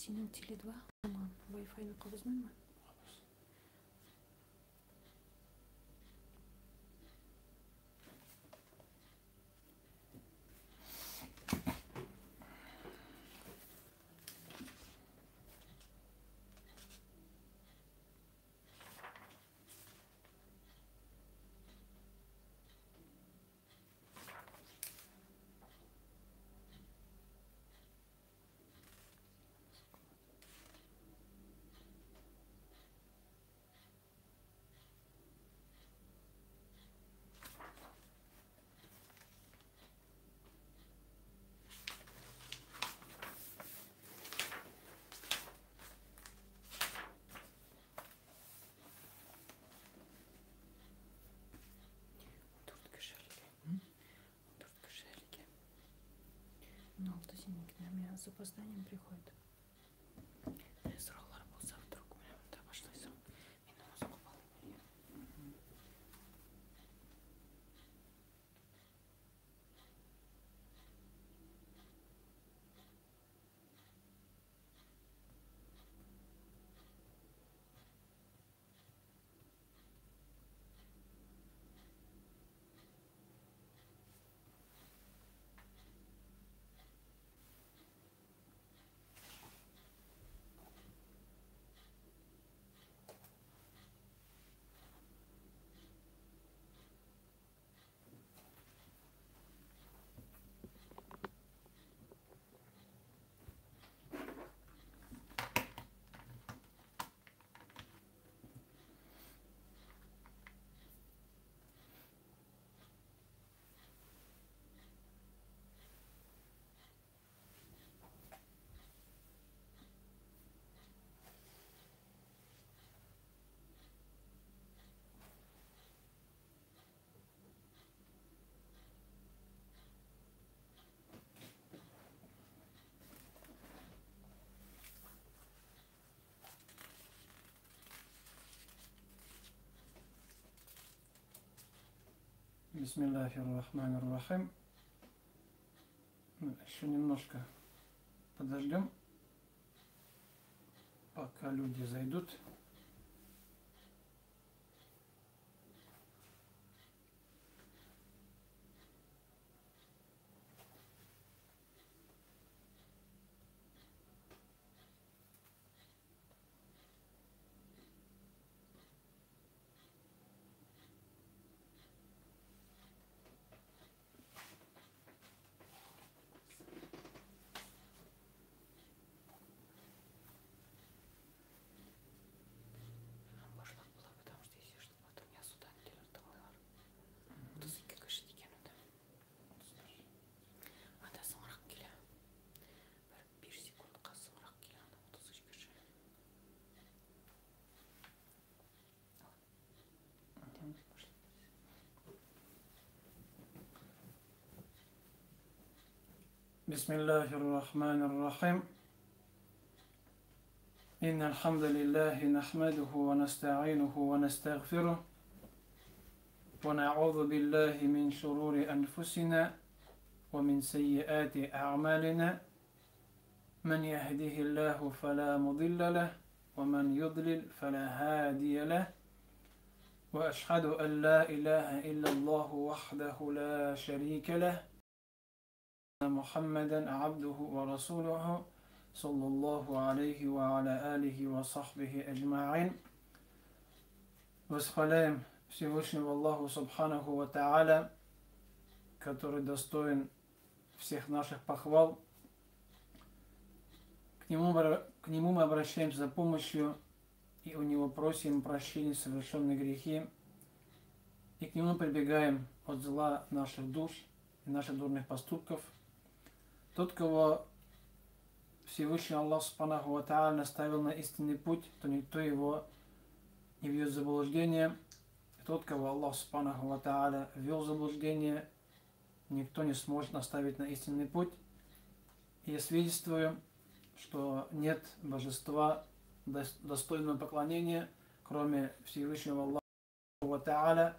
Сенің Теле2 маған Wi-Fi-ны қабызмай ма? Ну, алты сенікіне мен с опозданием приходит. Сұраулар болса вдруг мен мұнда башлайсың. Мен намаз оқып алайын. Бисмиллахир-рахманир-рахим. Еще немножко подождем, пока люди зайдут. بسم الله الرحمن الرحيم. إن الحمد لله نحمده ونستعينه ونستغفره ونعوذ بالله من شرور أنفسنا ومن سيئات أعمالنا من يهده الله فلا مضل له ومن يضلل فلا هادي له وأشهد أن لا إله إلا الله وحده لا شريك له محمدا عبده ورسوله صلى الله عليه وعلى آله وصحبه أجمعين. Восхваляем Всевышнего Аллаху Субханаху ва Тааля, который достоин всех наших похвал. К нему мы обращаемся за помощью, и у него просим прощения совершенные грехи, и к нему прибегаем от зла наших душ и наших дурных поступков. Тот, кого Всевышний Аллах Субханаху ва Тааля наставил на истинный путь, то никто его не введет в заблуждение. Тот, кого Аллах Субханаху ва Тааля ввел в заблуждение, никто не сможет наставить на истинный путь. И я свидетельствую, что нет божества достойного поклонения, кроме Всевышнего Аллаха ва Тааля,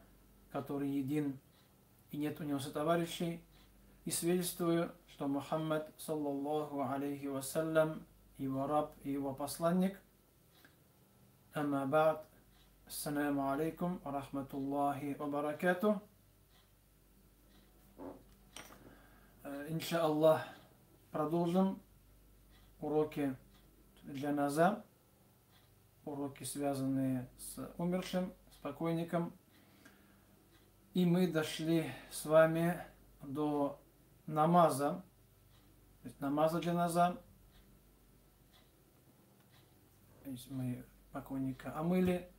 который един и нет у него сотоварищей. И свидетельствую, что Мухаммад, саллаллаху алейхи вассалям, его раб и его посланник. Амма ба'д. Ассаламу алейкум ва рахматуллахи ва баракатух. Иншааллах, продолжим уроки джаназа, уроки, связанные с умершим, с покойником. И мы дошли с вами до намаза, то есть намаза джаназа. То есть мы покойника омыли,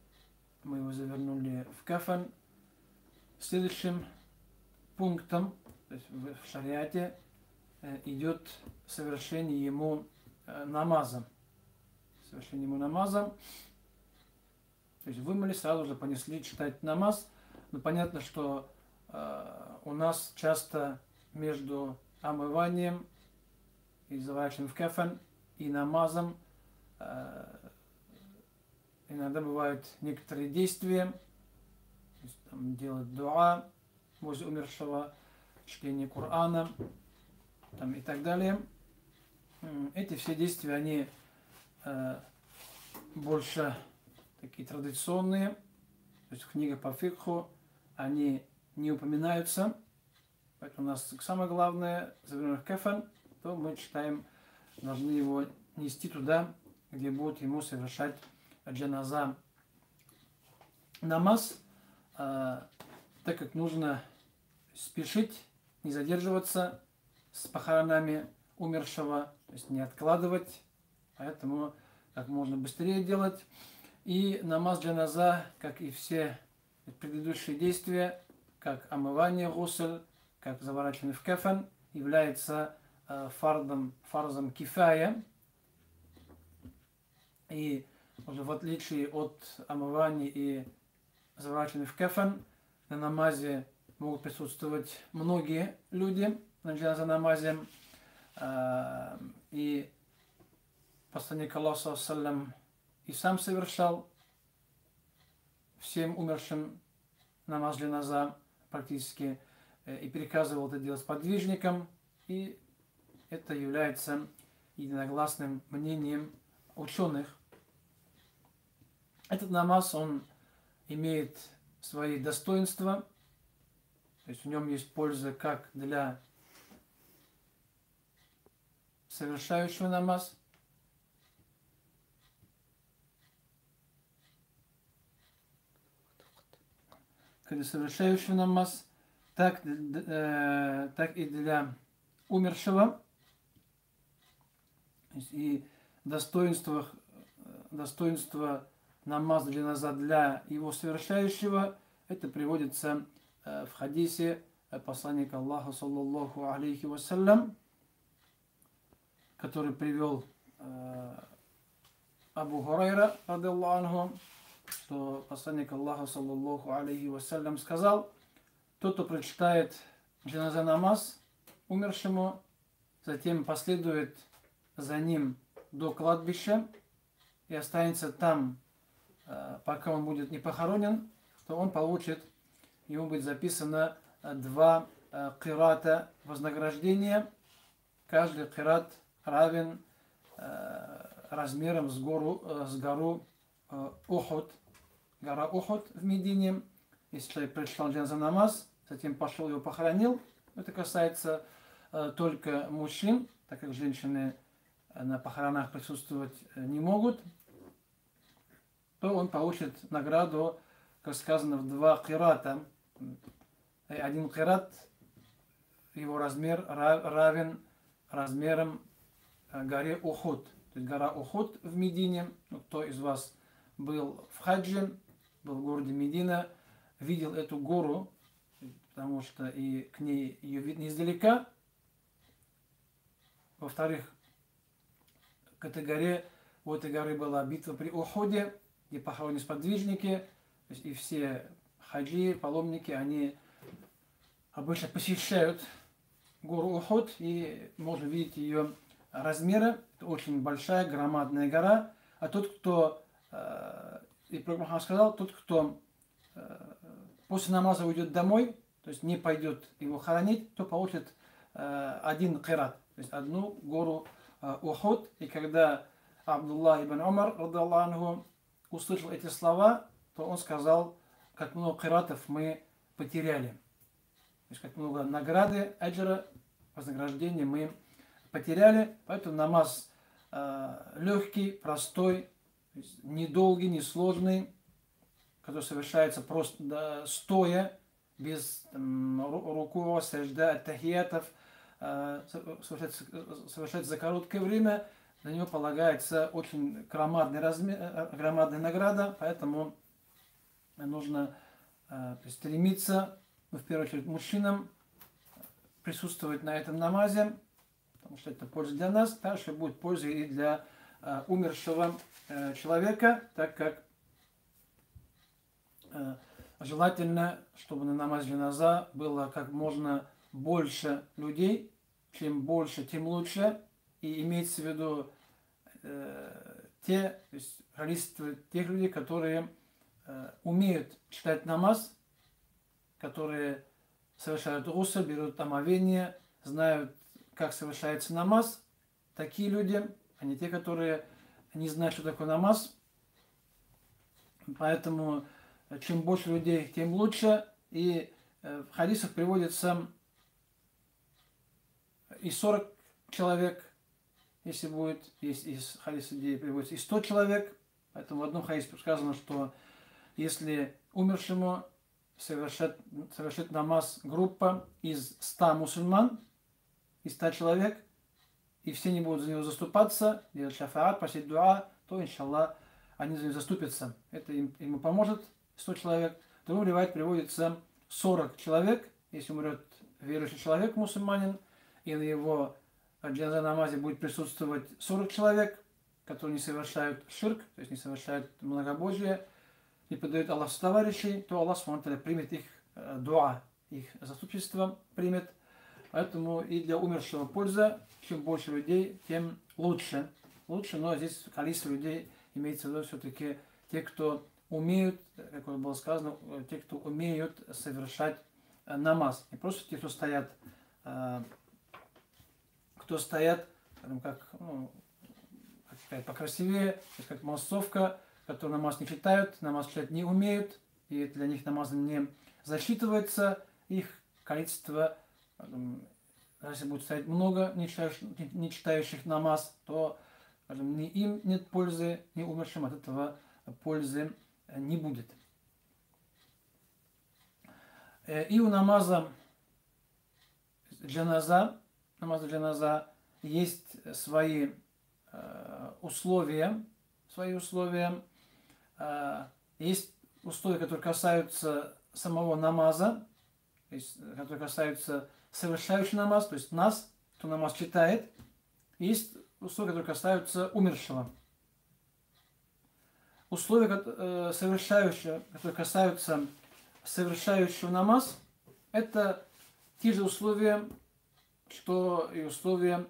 мы его завернули в кафан. Следующим пунктом, то есть в шариате, идет совершение ему намаза. Совершение ему намаза. То есть вымыли, сразу же понесли читать намаз. Но понятно, что у нас часто между омыванием и заворачиванием в кафан и намазом иногда бывают некоторые действия, то есть, там, делать дуа возле умершего, чтение Корана там, и так далее. Эти все действия, они больше такие традиционные, то есть в книгах по фикху они не упоминаются. Поэтому у нас самое главное, завернув кафан, то мы читаем, должны его нести туда, где будут ему совершать джаназа. Намаз, так как нужно спешить, не задерживаться с похоронами умершего, то есть не откладывать, поэтому как можно быстрее делать. И намаз джаназа, как и все предыдущие действия, как омывание гусль, как заворачивание в кафан, является фарзом кифая. И уже в отличие от омывания и заворачивания в кафан, на намазе могут присутствовать многие люди на джаназа намазе. И посланник Аллаха саллям и сам совершал всем умершим намаз джаназа практически, и приказывал это делать подвижникам, и это является единогласным мнением ученых. Этот намаз, он имеет свои достоинства, то есть в нем есть польза как для совершающего намаз, так и для умершего. И достоинство намаза джаназа для его совершающего, это приводится в хадисе посланника Аллаха саллаллаху алейхи вассалям, который привел Абу Хурайра радиллаху анху, что посланник Аллаха саллаллаху алейхи вассалям сказал: тот, кто прочитает джаназа намаз умершему, затем последует за ним до кладбища и останется там, пока он будет не похоронен, то он получит, ему будет записано 2 кирата вознаграждения. Каждый кират равен размером с гору Ухуд. Гора Ухуд в Медине. Если человек прочитал джаназа намаз, затем пошел его похоронил, это касается только мужчин, так как женщины на похоронах присутствовать не могут, то он получит награду, как сказано, в 2 кирата. 1 кират, его размер равен размерам горе Ухуд. То есть гора Ухуд в Медине. Кто из вас был в хаджи, был в городе Медина, видел эту гору, потому что и к ней ее видно издалека. Во-вторых, к этой горе, у этой горы была битва при Ухуде, где похоронены сподвижники, и все хаджи, паломники, они обычно посещают гору Ухуд, и можно видеть ее размеры. Это очень большая, громадная гора. А тот, кто, и Пророк Мухаммад сказал, тот, кто после намаза уйдет домой, то есть не пойдет его хоронить, то получит 1 кират, то есть 1 гору Ухуд. И когда Абдулла ибн Умар, радаллаху анху, услышал эти слова, то он сказал, как много киратов мы потеряли. То есть как много награды, аджра, вознаграждения мы потеряли. Поэтому намаз легкий, простой, недолгий, несложный, который совершается просто стоя, без руку, сажда, тахиятов, совершается за короткое время. За него полагается очень громадная награда, поэтому нужно стремиться, в первую очередь, мужчинам присутствовать на этом намазе, потому что это польза для нас, также будет польза и для умершего человека, так как желательно, чтобы на намазе джаназа было как можно больше людей. Чем больше, тем лучше. И имеется в виду то есть количество тех людей, которые умеют читать намаз, которые совершают гусл, берут омовение, знают, как совершается намаз. Такие люди, а не те, которые не знают, что такое намаз. Поэтому чем больше людей, тем лучше. И в хадисах приводится и 40 человек, если будет, из хадиса приводится и 100 человек. Поэтому в одном хадисе сказано, что если умершему совершит намаз группа из 100 мусульман, из 100 человек, и все не будут за него заступаться, делать шафаат, просить дуа, то, иншаллах, они за него заступятся. Это ему поможет, 100 человек. В другом ривайте приводится 40 человек, если умрет верующий человек, мусульманин, и на его джаназа намазе будет присутствовать 40 человек, которые не совершают ширк, то есть не совершают многобожие, не подают Аллаху товарищей, то Аллах Субхану примет их дуа, их заступничество примет. Поэтому и для умершего польза, чем больше людей, тем лучше. Лучше, но здесь количество людей имеется в виду все-таки те, кто умеют, как было сказано, те, кто умеют совершать намаз. Не просто те, кто стоят, как покрасивее, как массовка, которые намаз не читают, намаз читать не умеют, и для них намаз не засчитывается. Их количество, если будет стоять много не читающих намаз, то ни им нет пользы, ни умершим от этого пользы не будет. И у намаза джаназа есть свои условия. Есть условия, которые касаются самого намаза, то есть, которые касаются совершающего намаз, то есть нас, кто намаз читает. Есть условия, которые касаются умершего. Условия, которые касаются совершающего намаз, это те же условия, что и условия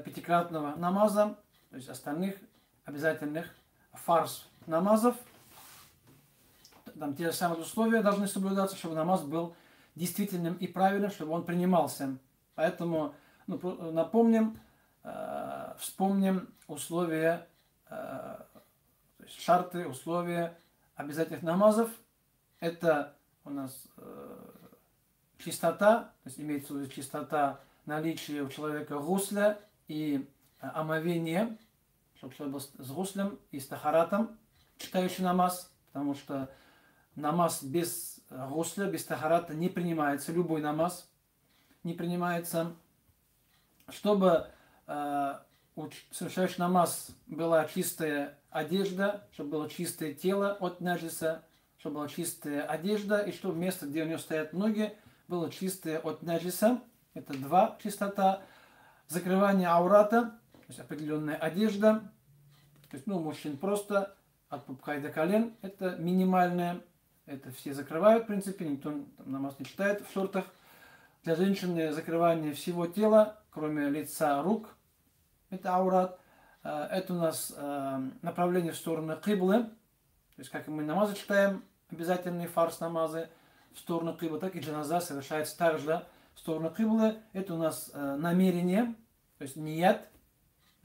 пятикратного намаза, то есть остальных обязательных фарз намазов. Там те же самые условия должны соблюдаться, чтобы намаз был действительным и правильным, чтобы он принимался. Поэтому напомним, вспомним условия, то есть шарты, условия обязательных намазов. Это у нас чистота, то есть имеется в виду чистота, наличие у человека гусля и омовения, чтобы человек был с гуслем и с тахаратом, читающий намаз, потому что намаз без гусля, без тахарата не принимается, любой намаз не принимается. Чтобы у совершающего намаз была чистая одежда, чтобы было чистое тело от наджиса, чтобы была чистая одежда, и чтобы место, где у него стоят ноги, было чистое от наджиса. Это два чистота. Закрывание аурата, то есть определенная одежда. То есть, мужчин просто от пупка и до колен. Это минимальное. Это все закрывают, в принципе. Никто намаз не читает в шортах. Для женщины закрывание всего тела, кроме лица, рук. Это аурат. Это у нас направление в сторону киблы. То есть, как и мы намазы читаем, обязательные фарс намазы в сторону киблы, так и джаназа совершается также в сторону киблы. Это у нас намерение, то есть ният.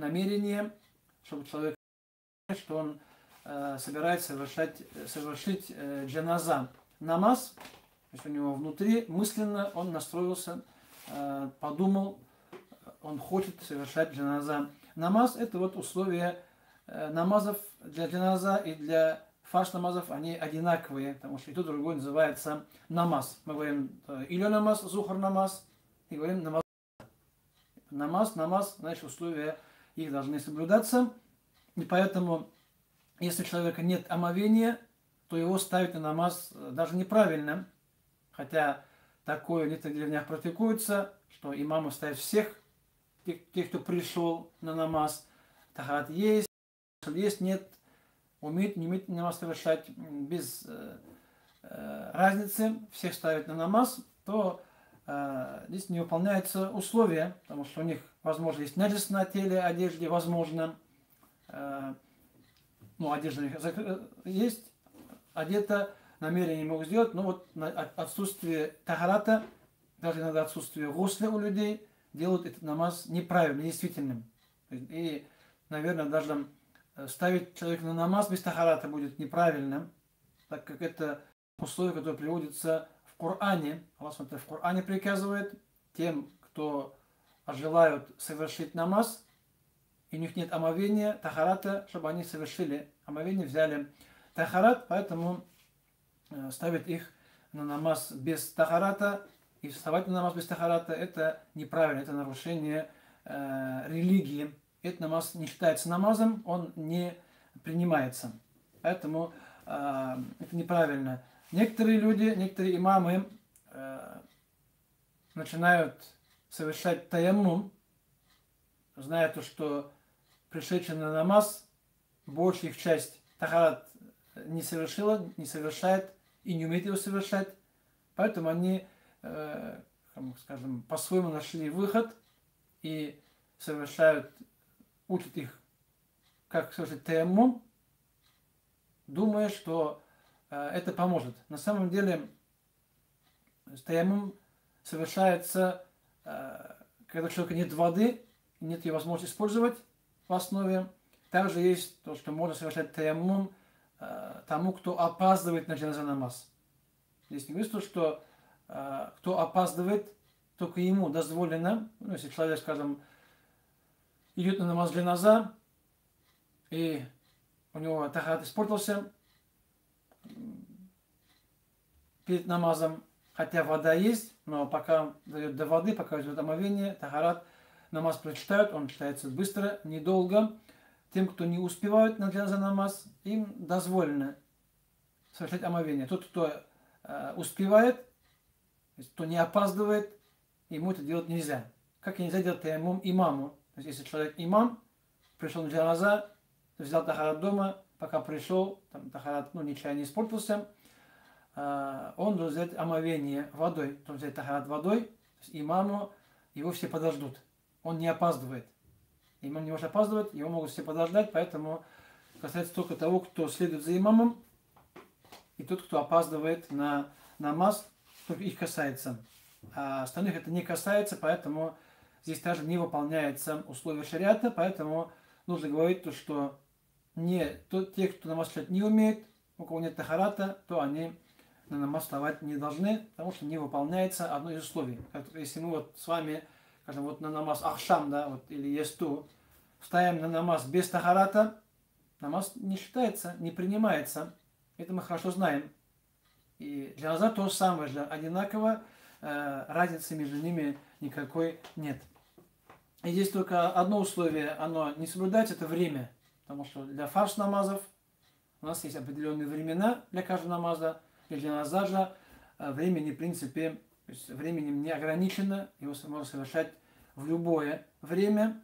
намерение, чтобы человек, что он собирается совершить джаназа, намаз, то есть у него внутри мысленно он настроился, подумал, он хочет совершать джаназа. Намаз — это вот условия намазов для джаназа и для фарш намазов, они одинаковые, потому что и тот, и другой называется намаз. Мы говорим или намаз, зухар намаз, и говорим намаз. Намаз, значит, условия их должны соблюдаться. И поэтому, если у человека нет омовения, то его ставить на намаз даже неправильно. Хотя такое в некоторых деревнях практикуется, что имамы ставят всех, тех, кто пришел на намаз. Тахарат есть, нет, умеет, не умеет намаз совершать без разницы, всех ставят на намаз, то здесь не выполняются условия, потому что у них, возможно, есть наджис на теле, одежде, возможно, одежда у них есть, одета, намерение могут сделать, но вот отсутствие тахарата, даже иногда отсутствие гусля у людей, делают этот намаз неправильным, недействительным. И, наверное, даже ставить человека на намаз без тахарата будет неправильно, так как это условие, которое приводится в Коране. Аллах в Коране приказывает тем, кто желают совершить намаз, и у них нет омовения, тахарата, чтобы они совершили омовение, взяли тахарат, поэтому ставят их на намаз без тахарата, и вставать на намаз без тахарата — это неправильно, это нарушение религии. Этот намаз не считается намазом, он не принимается. Поэтому это неправильно. Некоторые люди, некоторые имамы начинают совершать таяммум, зная то, что пришедшие на намаз, большая их часть тахарат не совершила, не совершает и не умеет его совершать. Поэтому они, скажем, по-своему нашли выход и учат их, как совершать таяммум, думая, что это поможет. На самом деле таяммум совершается, когда у человека нет воды, нет ее возможности использовать в основе. Также есть то, что можно совершать таяммум тому, кто опаздывает на джаназа намаз. Здесь не говорится, что кто опаздывает, только ему дозволено, если человек, скажем, идет на намаз джаназа, и у него тахарат испортился перед намазом, хотя вода есть, но пока дает до воды, пока идет омовение, тахарат, намаз прочитают, он читается быстро, недолго. Тем, кто не успевает на джаназа намаз, им дозволено совершать омовение. Тот, кто успевает, кто не опаздывает, ему это делать нельзя. Как и нельзя делать таяммум имаму. То есть, если человек имам, пришел на джаназа, взял тахарат дома, пока пришел, там тахарат нечаянно испортился, он должен взять омовение водой, должен взять тахарат водой, то есть имаму, его все подождут. Он не опаздывает. Имам не может опаздывать, его могут все подождать, поэтому касается только того, кто следует за имамом, и тот, кто опаздывает на намаз, только их касается. А остальных это не касается, поэтому здесь даже не выполняется условие шариата, поэтому нужно говорить то, что те, кто намаз читать не умеет, у кого нет тахарата, то они на намаз вставать не должны, потому что не выполняется одно из условий. Если мы вот с вами, скажем, вот на намаз ахшам, да, вот, или есту, вставим на намаз без тахарата, намаз не считается, не принимается. Это мы хорошо знаем. И для джаназа то же самое, одинаково, разницы между ними никакой нет. И здесь только одно условие, оно не соблюдается, это время. Потому что для фарш намазов у нас есть определенные времена для каждого намаза. Для джаназа же времени, в принципе, то есть временем не ограничено, его можно совершать в любое время,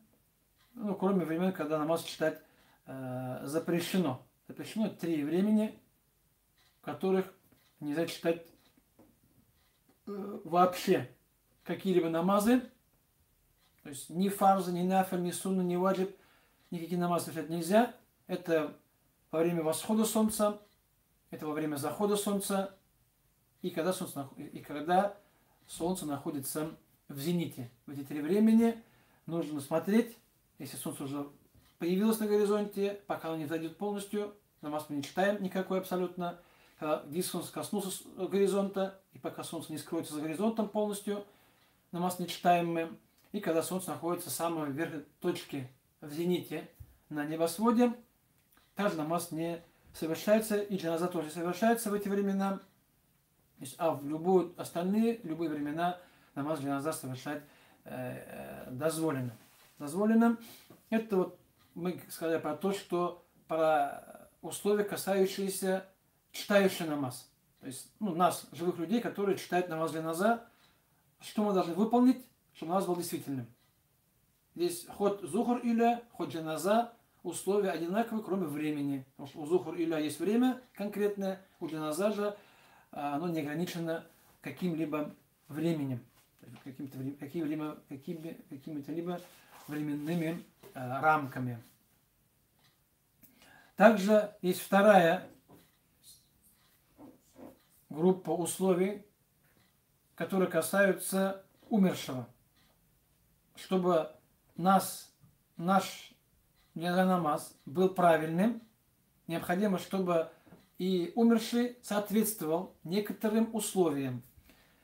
кроме времен, когда намаз читать запрещено. Запрещено 3 времени, в которых нельзя читать вообще какие-либо намазы, то есть ни фарзы, ни нафиль, ни сунна, ни ваджиб, никакие намазы совершать нельзя. Это во время восхода солнца, это во время захода солнца и когда солнце находится в зените. В эти 3 времени нужно смотреть Если солнце уже появилось на горизонте, пока оно не зайдет полностью, намаз мы не читаем никакой абсолютно. Когда солнце коснулся горизонта, и пока солнце не скроется за горизонтом полностью, намаз не читаем мы. И когда солнце находится в самой верхней точке в зените на небосводе, также намаз не совершается, и джаназа тоже совершается в эти времена. А в любые времена намаз джаназа совершать дозволено. Это вот мы сказали про то, что про условия, касающиеся читающих намаз. То есть нас, живых людей, которые читают намаз джаназа, что мы должны выполнить, чтобы намаз был действительным. Здесь ход зухур иля, ход джаназа, условия одинаковые, кроме времени. Потому что у зухур иля есть время конкретное, у джаназа же оно не ограничено каким-либо временем, какими-то либо временными рамками. Также есть вторая группа условий, которые касаются умершего. Чтобы наш намаз был правильным, необходимо, чтобы и умерший соответствовал некоторым условиям.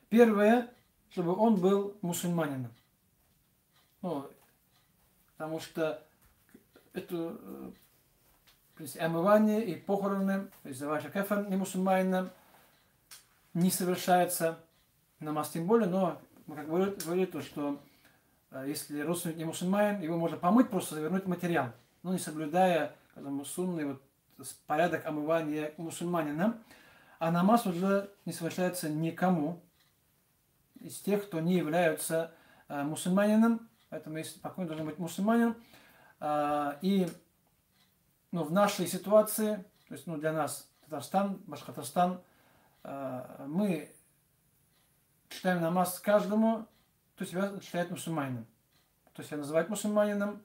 Первое, чтобы он был мусульманином. Потому что это омывание и похороны, то есть заваша кефан не мусульманином, не совершается намаз тем более, но мы как говорили то, что если родственник не мусульманин, его можно помыть, просто завернуть в материал, но не соблюдая сунный порядок омывания мусульманина, а намаз уже не совершается никому из тех, кто не являются мусульманином, поэтому если спокойно должен быть мусульманин. И в нашей ситуации, то есть для нас, Татарстан, Башкортостан, мы читаем намаз каждому, кто себя считает мусульманином. Кто себя называет мусульманином,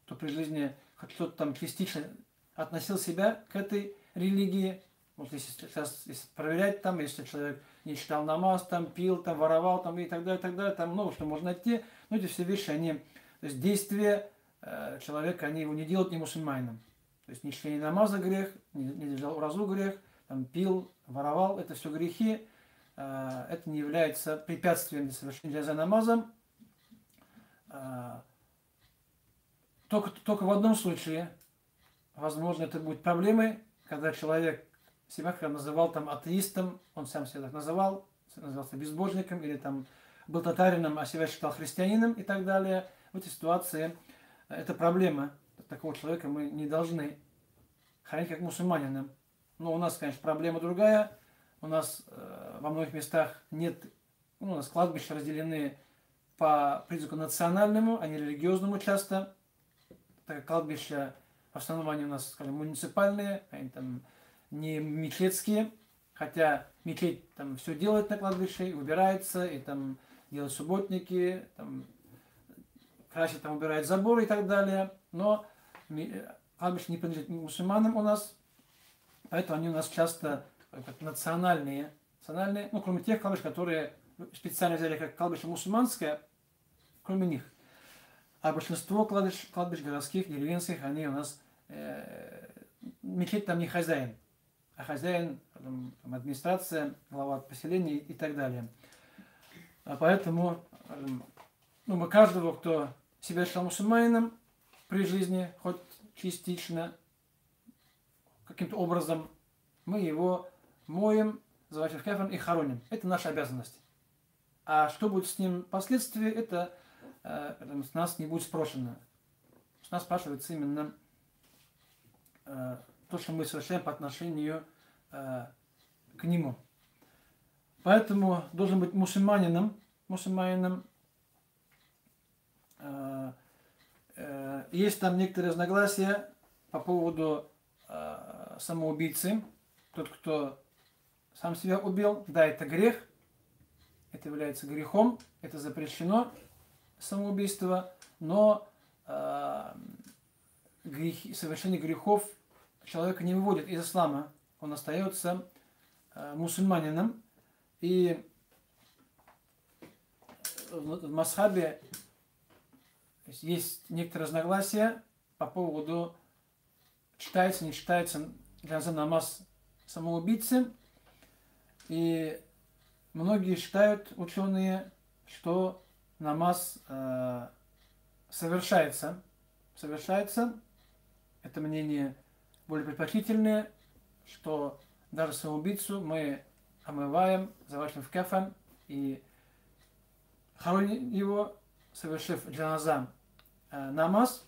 кто при жизни хоть кто-то там частично относил себя к этой религии. Вот если проверять там, если человек не читал намаз, там, пил, там, воровал, там, и так далее, там много что можно найти. Но эти все вещи, то есть действия человека, они его не делают не мусульманином. То есть не чтение намаза грех, не держал уразу грех, там, пил, воровал, это все грехи. Это не является препятствием для совершения намаза. Только в одном случае, возможно, это будет проблемой, когда человек себя называл там атеистом, он сам себя так назывался безбожником, или там был татарином, а себя считал христианином и так далее. В этой ситуации это проблема. Такого человека мы не должны хранить как мусульманина. Но у нас, конечно, проблема другая. У нас во многих местах нет, у нас кладбища разделены по признаку национальному, а не религиозному часто. Так как кладбища в основном они у нас, скажем, муниципальные, они там не мечетские, хотя мечеть там все делает на кладбище, и убирается, и там делают субботники, там красит, там убирает заборы и так далее. Но кладбище не принадлежит мусульманам у нас, поэтому они у нас часто как национальные, кроме тех кладбищ, которые специально взяли как кладбище мусульманское, кроме них. А большинство кладбищ городских, деревенских, они у нас, мечеть там не хозяин, а хозяин, там, администрация, глава поселения и так далее. Поэтому мы каждого, кто себя считал мусульманином при жизни, хоть частично, каким-то образом, мы его моем, завачив кефан и хороним. Это наша обязанность. А что будет с ним впоследствии, это с нас не будет спрошено. С нас спрашивается именно то, что мы совершаем по отношению к нему. Поэтому должен быть мусульманином. Есть там некоторые разногласия по поводу самоубийцы. Тот, кто сам себя убил, да, это грех, это является грехом, это запрещено, самоубийство, но совершение грехов человека не выводит из ислама, он остается мусульманином. И в масхабе есть некоторые разногласия по поводу читается, не читается джаназа намаз самоубийцы. И многие считают, ученые, что намаз совершается. Это мнение более предпочтительное, что даже самоубийцу мы омываем, заворачиваем в кафан и хороним его, совершив джаназа намаз,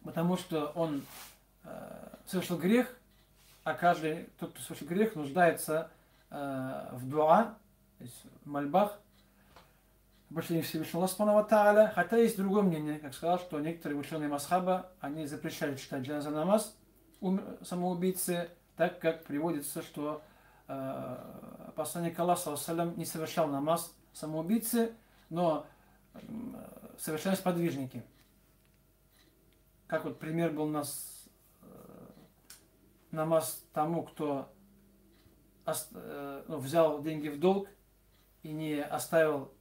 потому что он совершил грех, а каждый, тот, кто совершил грех, нуждается в дуа, то есть в мольбах, обращении Всевышнего Аллаха Субхану ва Тааля. Хотя есть другое мнение, как сказал, что некоторые ученые масхаба, они запрещали читать джаназа намаз самоубийцы, так как приводится, что посланник Аллаха саллям не совершал намаз самоубийцы, но совершали сподвижники. Как вот пример был у нас намаз тому, кто взял деньги в долг и не оставил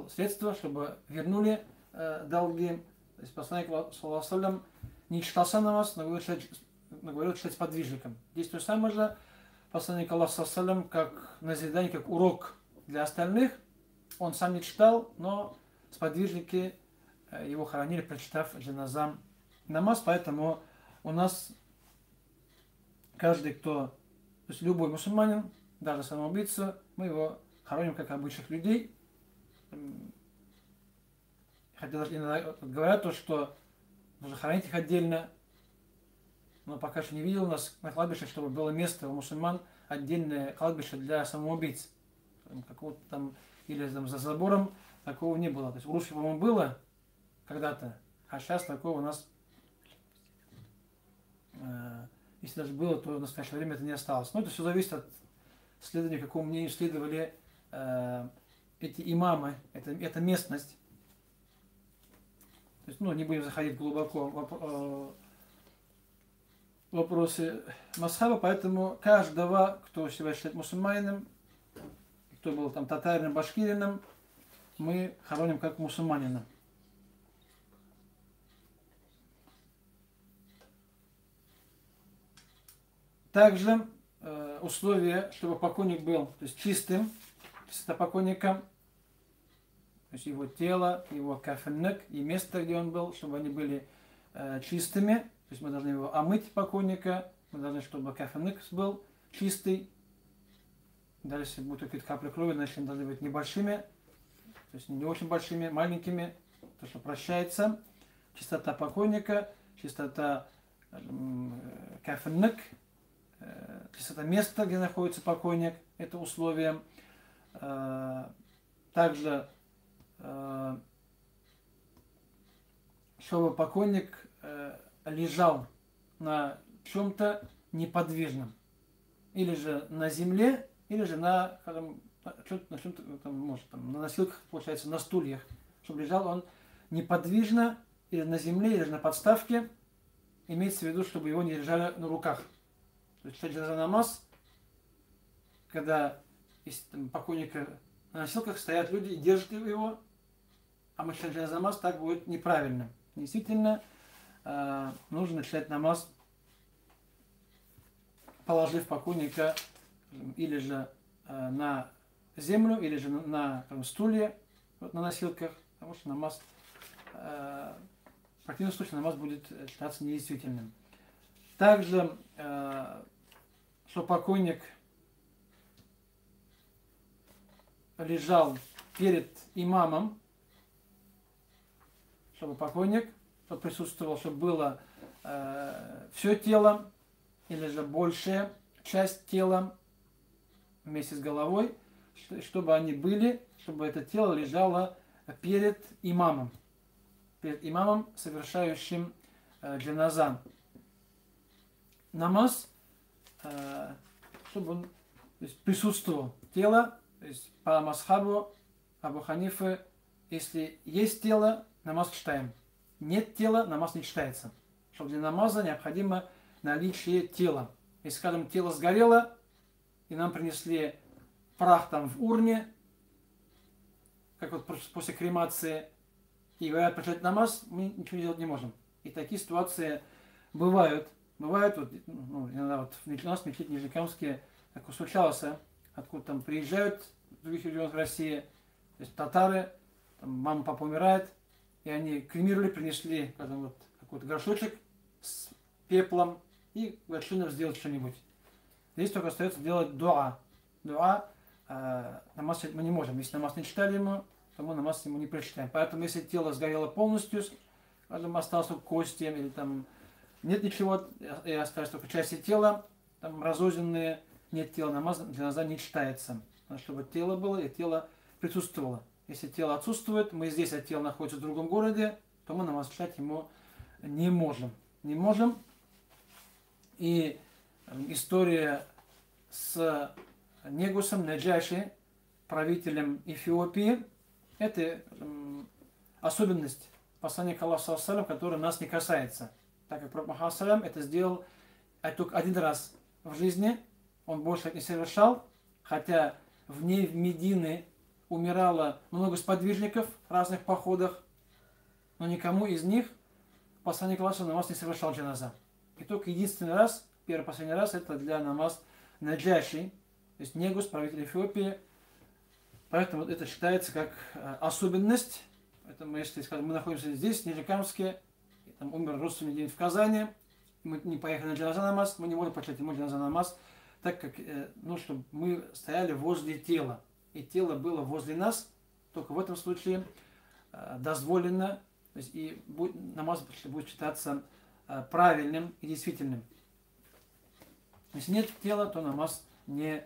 средства, чтобы вернули долги. То есть посланник саллаллаху не читал сам намаз, но говорил читать сподвижникам. Здесь то же самое же. Посланник Аллаха саллаллаху как назидание, как урок для остальных. Он сам не читал, но сподвижники его хоронили, прочитав джаназа намаз. Поэтому у нас каждый, то есть любой мусульманин, даже самоубийца, мы его хороним как обычных людей. Хотя даже иногда говорят то, что нужно хоронить их отдельно, но пока что не видел у нас на кладбище, чтобы было место у мусульман, отдельное кладбище для самоубийц. Какого-то там, или там за забором такого не было. То есть у русских, по-моему, было когда-то, а сейчас такого у нас, если даже было, то в настоящее время это не осталось. Но это все зависит от следования, какому мнению следовали эти имамы, эта местность. То есть, не будем заходить глубоко в вопросы масхаба, поэтому каждого, кто себя считает мусульманином, кто был там татарином, башкирином, мы хороним как мусульманина. Также условие, чтобы покойник был, то есть чистым, чистота покойника, то есть его тело, его кафенник и место, где он был, чтобы они были чистыми. То есть мы должны его омыть, покойника, мы должны, чтобы кафенник был чистый. Даже если будут какие-то капли крови, значит они должны быть небольшими, то есть не очень большими, маленькими, то, что прощается. Чистота покойника, чистота кафенник, чистота места, где находится покойник, это условие. Также, чтобы покойник лежал на чем-то неподвижном, или же на земле, или же на чем-то, может, на носилках, получается, на стульях, чтобы лежал он неподвижно, или на земле, или же на подставке, имеется в виду, чтобы его не лежали на руках. То есть читать джаназа намаз, когда покойника на носилках стоят люди и держат его, а мы читаем джаназа намаз, так будет неправильно. Действительно, нужно читать намаз, положив покойника или же на землю, или же на стулья, на носилках, потому что намаз, в противном случае намаз будет считаться недействительным. Также, что покойник лежал перед имамом, чтобы покойник, чтобы присутствовал, чтобы было все тело, или же большая часть тела вместе с головой, чтобы они были, чтобы это тело лежало перед имамом, совершающим джаназа намаз, чтобы он, то есть, присутствовал тело, то есть по масхабу Абу Ханифы, если есть тело, намаз читаем. Нет тела, намаз не читается. Чтобы для намаза необходимо наличие тела. Если, скажем, тело сгорело, и нам принесли прах там в урне, как вот после кремации, и говорят прочитать намаз, мы ничего делать не можем. И такие ситуации бывают. Бывают, вот, ну, иногда вот у нас в мечети Нижнекамске так случалось, откуда там приезжают в других регионах России, то есть татары, там мама, папа умирает, и они кремировали, принесли вот, какой-то горшочек с пеплом, и говорят, что надо сделать что-нибудь. Здесь только остается делать дуа. Дуа, намаз читать мы не можем. Если намаз не читали ему, то мы намаз ему не прочитаем. Поэтому, если тело сгорело полностью, скажем, осталось только кости, или там нет ничего, и осталось только части тела, там разрозненные, нет тела, намаз джаназа не читается. Надо, чтобы тело было и тело присутствовало. Если тело отсутствует, мы здесь, а тело находится в другом городе, то мы намаз читать ему не можем. Не можем. И история с Негусом, Наджаши, правителем Эфиопии, это особенность посланника Аллаха, которая нас не касается. Так как Пророк Мухаммад это сделал только один раз в жизни, он больше это не совершал, хотя в Медины умирало много сподвижников в разных походах, но никому из них посланник Аллаха намаз не совершал джаназа. И только единственный раз, первый последний раз, это для намаз Наджаши, то есть Негус, правитель Эфиопии. Поэтому это считается как особенность. Поэтому, если, скажем, мы находимся здесь, в Нижнекамске, и там умер родственник где-нибудь в Казани, мы не поехали на джаназа намаз, мы не можем почитать ему джаназа намаз, так как, ну, чтобы мы стояли возле тела, и тело было возле нас, только в этом случае дозволено, то есть и намаз будет считаться правильным и действительным. Если нет тела, то намаз не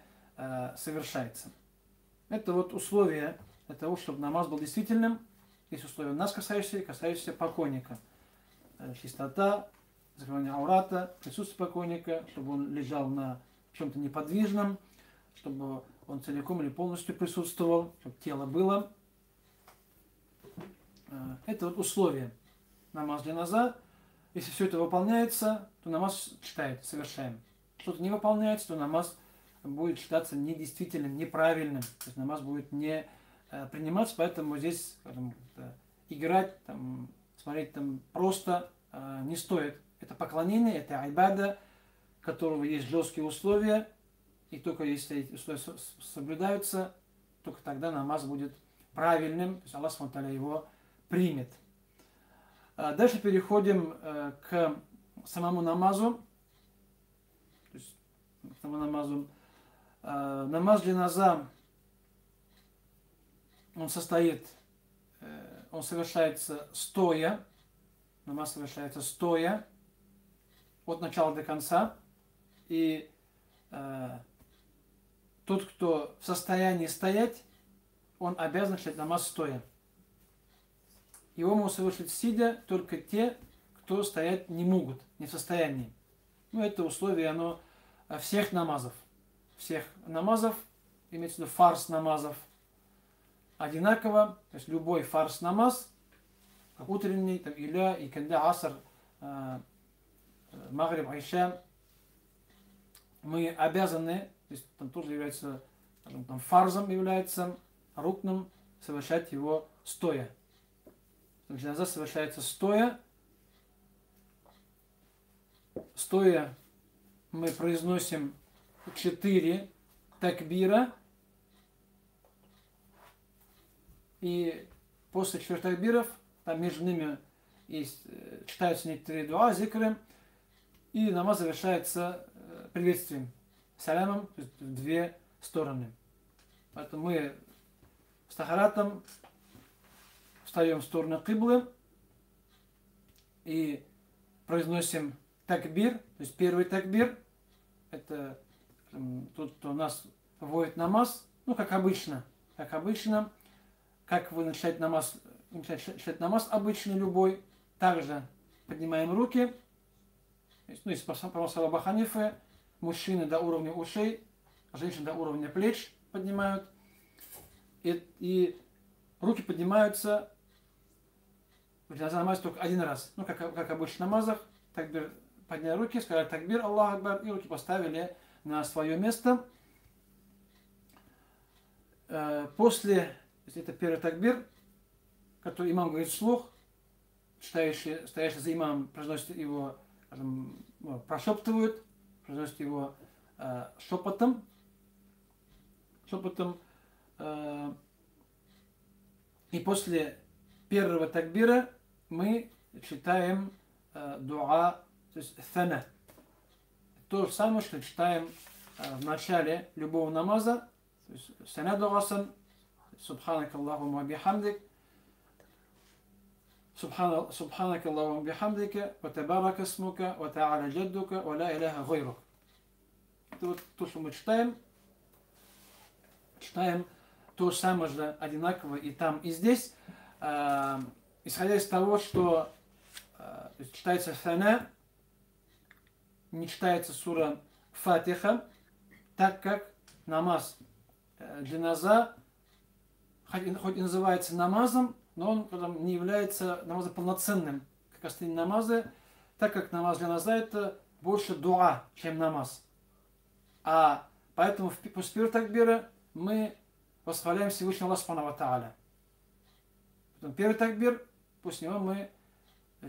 совершается. Это вот условие для того, чтобы намаз был действительным. Есть условия нас касающиеся покойника. Чистота, закрывание аурата, присутствие покойника, чтобы он лежал на чем-то неподвижном, чтобы он целиком или полностью присутствовал, чтобы тело было. Это вот условие намаз джаназа. Если все это выполняется, то намаз читаем, совершаем. Что-то не выполняется, то намаз будет считаться недействительным, неправильным. То есть намаз будет не приниматься, поэтому здесь, скажем, играть, там, смотреть там просто не стоит. Это поклонение, это айбада, у которого есть жесткие условия, и только если эти условия соблюдаются, только тогда намаз будет правильным, то есть Аллах СУБХАНАＨУ его примет. Дальше переходим к самому намазу. То есть, к самому намазу. Намаз джаназа, он совершается стоя. Намаз совершается стоя от начала до конца. И тот, кто в состоянии стоять, он обязан читать намаз стоя. Его могут совершить сидя только те, кто стоять не могут, не в состоянии. Ну, это условие, оно всех намазов. Всех намазов, имеется в виду фарс намазов, одинаково. То есть любой фарс намаз, как утренний, там, иля, иканда, аср, магриб, айша, мы обязаны, то есть там тоже является, там, фарзом является, рукным, совершать его стоя. Джаназа совершается стоя. Стоя мы произносим 4 такбира. И после 4 такбиров, там между ними читаются некоторые дуа, зикры, и намаз завершается приветствием, салямом, то есть в 2 стороны. Поэтому мы с тахаратом встаем в сторону киблы и произносим такбир, то есть первый такбир, это тот, кто у нас вводит намаз, ну, как обычно, как вы начинаете читать намаз обычный любой, также поднимаем руки, ну, если по словам Абу Ханифы, мужчины до уровня ушей, женщины до уровня плеч поднимают, и руки поднимаются в намазе только один раз, ну, как обычно в намазах, такбир, подняли руки, сказали такбир, Аллаху Акбар, и руки поставили на свое место. После есть это первый такбир, который имам говорит вслух, стоящий за имамом произносит его, скажем, прошептывают, произносит его шепотом, и после первого такбира мы читаем дуа, то есть thana. То же самое, что читаем в начале любого намаза, то есть санаду асан, субханак Аллахумма бихамдик, субханак Аллахумма бихамдика, ва табарак исмука, ва та'аля джаддука, ва ла иляха гайрук. Это вот то, что мы читаем то же самое же одинаково и там, и здесь, исходя из того, что читается thana, не читается сура Фатиха, так как намаз джаназа, хоть и называется намазом, но он не является намазом полноценным, как остальные намазы, так как намаз джаназа это больше дуа, чем намаз. А поэтому после первого такбира мы восхваляем Всевышнего Аллаха Субхану ва Тааля. Потом первый такбир, после него мы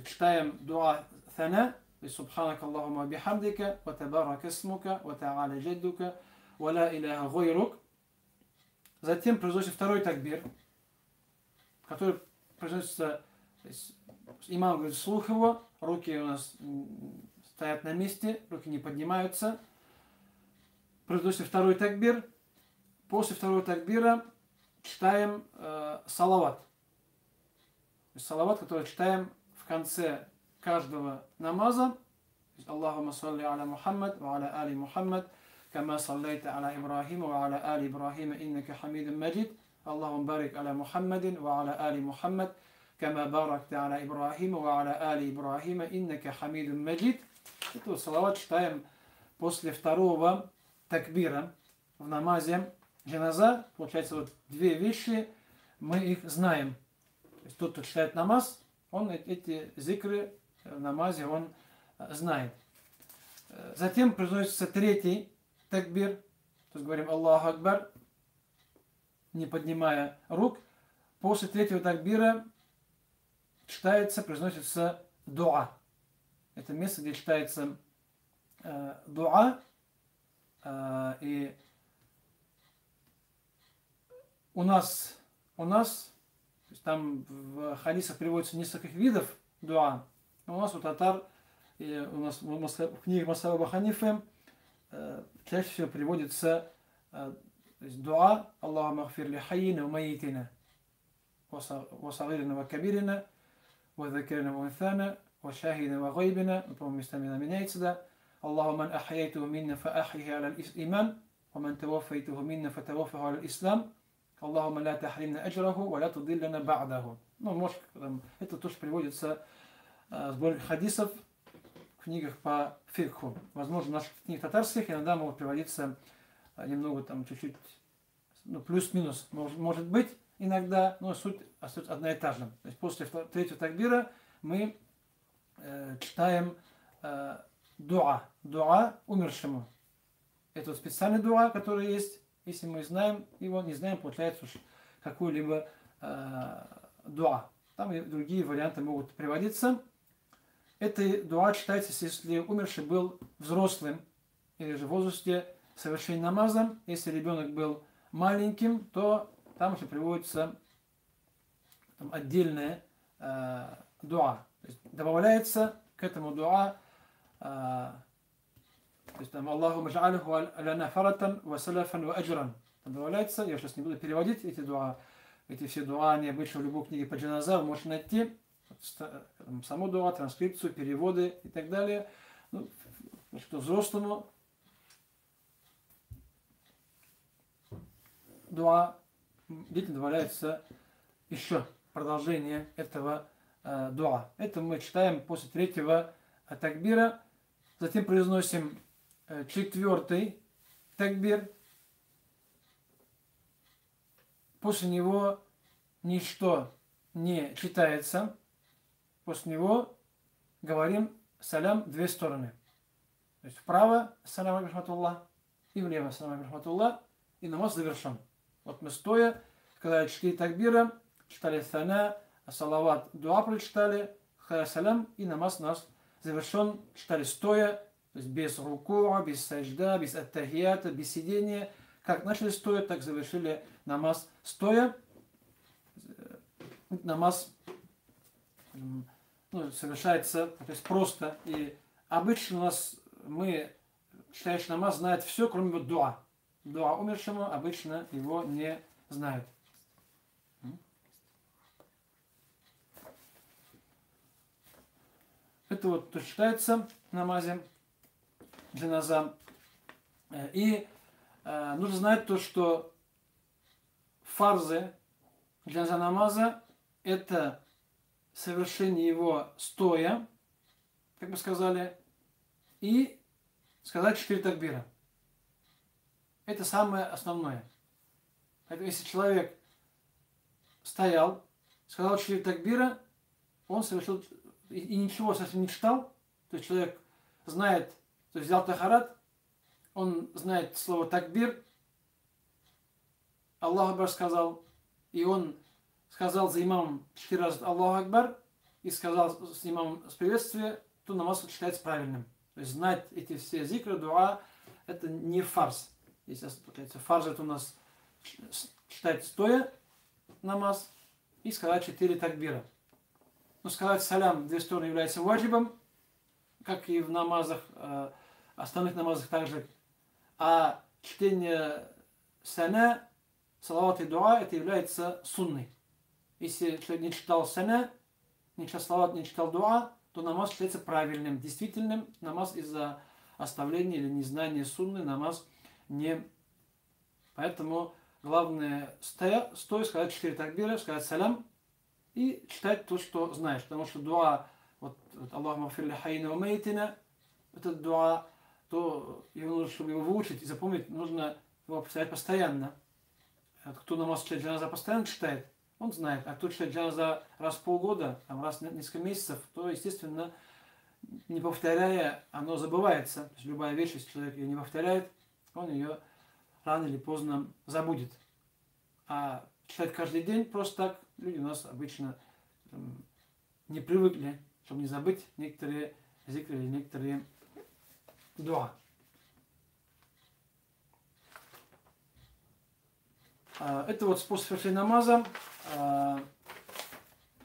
читаем дуа thana, سبحانك اللهم وبحمدك وتبارك اسمك وتعالى جدك ولا إله غيرك. Затем произносится второй такбир, который произносится, имам говорит вслух его, руки у нас стоят на месте, руки не поднимаются. Произносится второй такбир. После второго такбира читаем салават. Салават, который читаем в конце каждого намаза. Аллахумма салли аля Мухаммад ва аля али Мухаммад, кама саллайта аля Ибрахима ва аля али Ибрахима, иннака хамидун маджид. Аллахумма барик аля Мухаммадин ва аля али Мухаммад, кама баракта аля Ибрахима ва аля али Ибрахима, иннака хамидун маджид. Это салават читаем после второго такбира в намазе джаназа. Получается, вот две вещи, мы их знаем. То есть тот, кто читает намаз, он эти зикры в намазе он знает. Затем произносится третий такбир, то есть говорим Аллаху Акбар, не поднимая рук. После третьего такбира читается, произносится дуа. Это место, где читается дуа, и у нас, то есть там в хадисах приводится несколько видов дуа. У нас у татар, и у нас в книгах Масаба Абу Ханифы чаще всего приводится дуа Аллаху махфир ли хайина ва майитина ва сагирина ва кабирина ва закирина ва унthana ва шахидина ва гайбина. По-моему, местами она меняется, да. Аллаху ман ахьяйтуху минна фа ахйихи аля иман ва ман таваффайтуху минна фа таваффаху аля ислам. Аллахумма ла тахримна аджраху ва ла tudillana ба'даху. Ну, может, это тоже приводится в сборниках хадисов, в книгах по фикху. Возможно, в наших книгах татарских иногда могут приводиться немного там чуть-чуть, ну, плюс-минус, может быть, иногда, но суть остается одна и та же. То есть после третьего такбира мы читаем дуа умершему. Это вот специальный дуа, который есть. Если мы знаем его, не знаем, получается уж какую-либо дуа. Там и другие варианты могут приводиться. Это дуа читается, если умерший был взрослым или же в возрасте совершения намаза. Если ребенок был маленьким, то там еще приводится отдельная дуа. То есть добавляется к этому дуа, то есть там Аллаху джа'алиху аляна фаратан ва салафан ва аджран. Добавляется, я сейчас не буду переводить эти дуа. Эти все дуа, они обычно в любой книге по джаназа вы можете найти. Саму дуа, транскрипцию, переводы и так далее. Ну, что взрослому дуа, детям добавляется еще продолжение этого дуа. Это мы читаем после третьего такбира. Затем произносим четвертый такбир. После него ничто не читается. После него говорим салям две стороны. То есть вправо салям алейкум рахматуллах и влево салям алейкум рахматуллах, и намаз завершен. Вот мы стоя сказали 4 такбира, читали сана, салават, дуа прочитали, салям, и намаз у нас завершен, читали стоя, то есть без рукуа, без сажда, без аттахията, без сидения. Как начали стоя, так завершили намаз стоя. Намаз совершается, то есть просто. И обычно у нас мы, читающий намаз, знает все, кроме вот дуа. Дуа умершему обычно его не знают. Это вот то, что читается в намазе джаназа. И нужно знать то, что фарзы джаназа намаза — это совершение его стоя, как мы сказали, и сказать 4 такбира. Это самое основное. Поэтому если человек стоял, сказал 4 такбира, он совершил и ничего совсем не читал, то есть человек знает, то есть взял тахарат, он знает слово такбир, Аллаху Акбар сказал, и он сказал за имамом 4 раза Аллаху Акбар, и сказал с имамом с приветствия, то намаз считается правильным. То есть знать эти все зикры, дуа, это не фарс. Если фарс, это у нас читать стоя намаз и сказать 4 такбира. Но сказать салям в 2 стороны является ваджибом, как и в намазах, остальных намазах также. А чтение сана, салават и дуа, это является сунной. Если человек не читал сана, не читал салават, не читал дуа, то намаз считается правильным, действительным. Намаз из-за оставления или незнания сунны намаз не. Поэтому главное стоя, сказать 4 такбира, сказать салям и читать то, что знаешь. Потому что дуа, вот Аллаху мафирли хайна ва мейтина, этот дуа, то его нужно, чтобы его выучить и запомнить, нужно его повторять постоянно. Кто намаз читает джаназа постоянно читает, он знает. А кто читает джаназа раз в полгода, там, раз в несколько месяцев, то, естественно, не повторяя, оно забывается. То есть любая вещь, если человек ее не повторяет, он ее рано или поздно забудет. А читать каждый день просто так люди у нас обычно не привыкли, чтобы не забыть некоторые зикры или некоторые дуа. Это вот способ совершения намаза,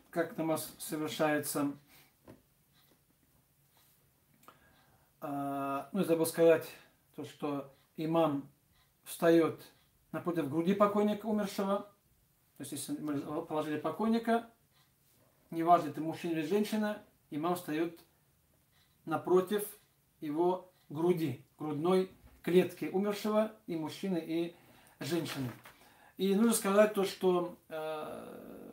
как намаз совершается. Ну, забыл сказать то, что имам встает напротив груди покойника умершего. То есть, если мы положили покойника, неважно, это мужчина или женщина, имам встает напротив его груди, грудной клетки умершего, и мужчины, и женщины. И нужно сказать то, что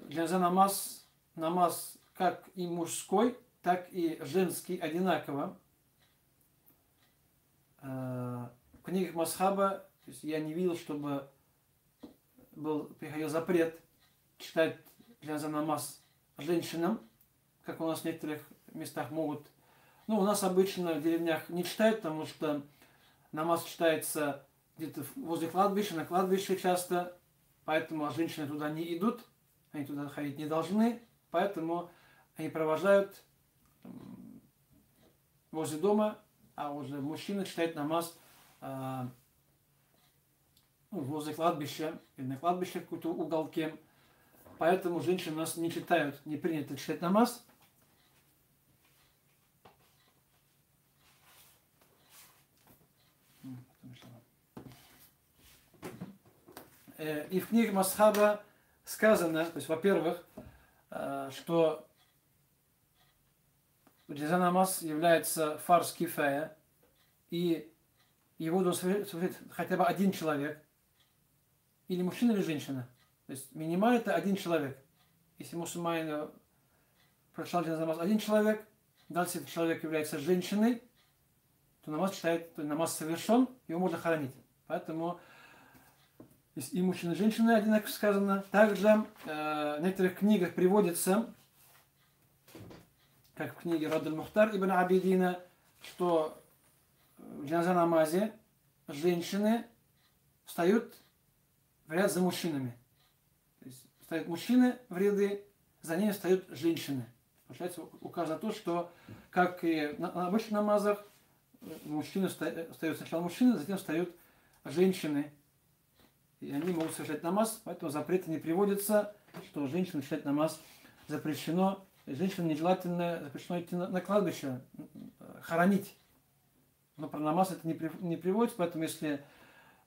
джаназа намаз как и мужской, так и женский одинаково. В книгах Масхаба, то есть я не видел, чтобы приходил запрет читать джаназа намаз женщинам, как у нас в некоторых местах могут. Ну, у нас обычно в деревнях не читают, потому что намаз читается где-то возле кладбища, на кладбище часто, поэтому женщины туда не идут, они туда ходить не должны, поэтому они провожают возле дома, а уже мужчина читает намаз возле кладбища или на кладбище в каком-то уголке. Поэтому женщины у нас не читают, не принято читать намаз. И в книге Масхаба сказано, то есть, во-первых, что джаназа намаз является фарз кифая, и его должен совершить хотя бы один человек, или мужчина, или женщина. То есть минимально это один человек. Если мусульманин прочитал джаназа намаз один человек, даже если этот человек является женщиной, то намаз читает, то намаз совершен, его можно хоронить. Поэтому и мужчина, и женщина одинаково сказано. Также в некоторых книгах приводится, как в книге Рад аль-Мухтар ибн Абидина, что в джаназа намазе женщины встают в ряд за мужчинами. стоят мужчины в ряды, за ними стоят женщины. Получается, указано то, что, как и на обычных намазах, мужчины встают сначала мужчины, затем встают женщины. И они могут совершать намаз, поэтому запрета не приводится, что женщинам совершать намаз запрещено. Женщинам нежелательно, запрещено идти на кладбище, хоронить. Но про намаз это не приводится, поэтому если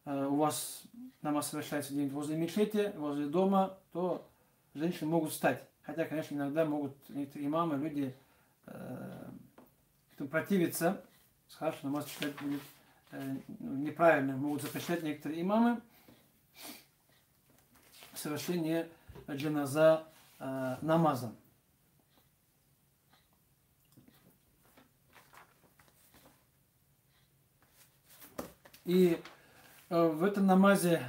у вас намаз совершается где-нибудь возле мечети, возле дома, то женщины могут встать. Хотя, конечно, иногда могут некоторые имамы, люди противиться, сказать, что намаз читать будет неправильно. Могут запрещать некоторые имамы совершение джаназа намаза. И в этом намазе,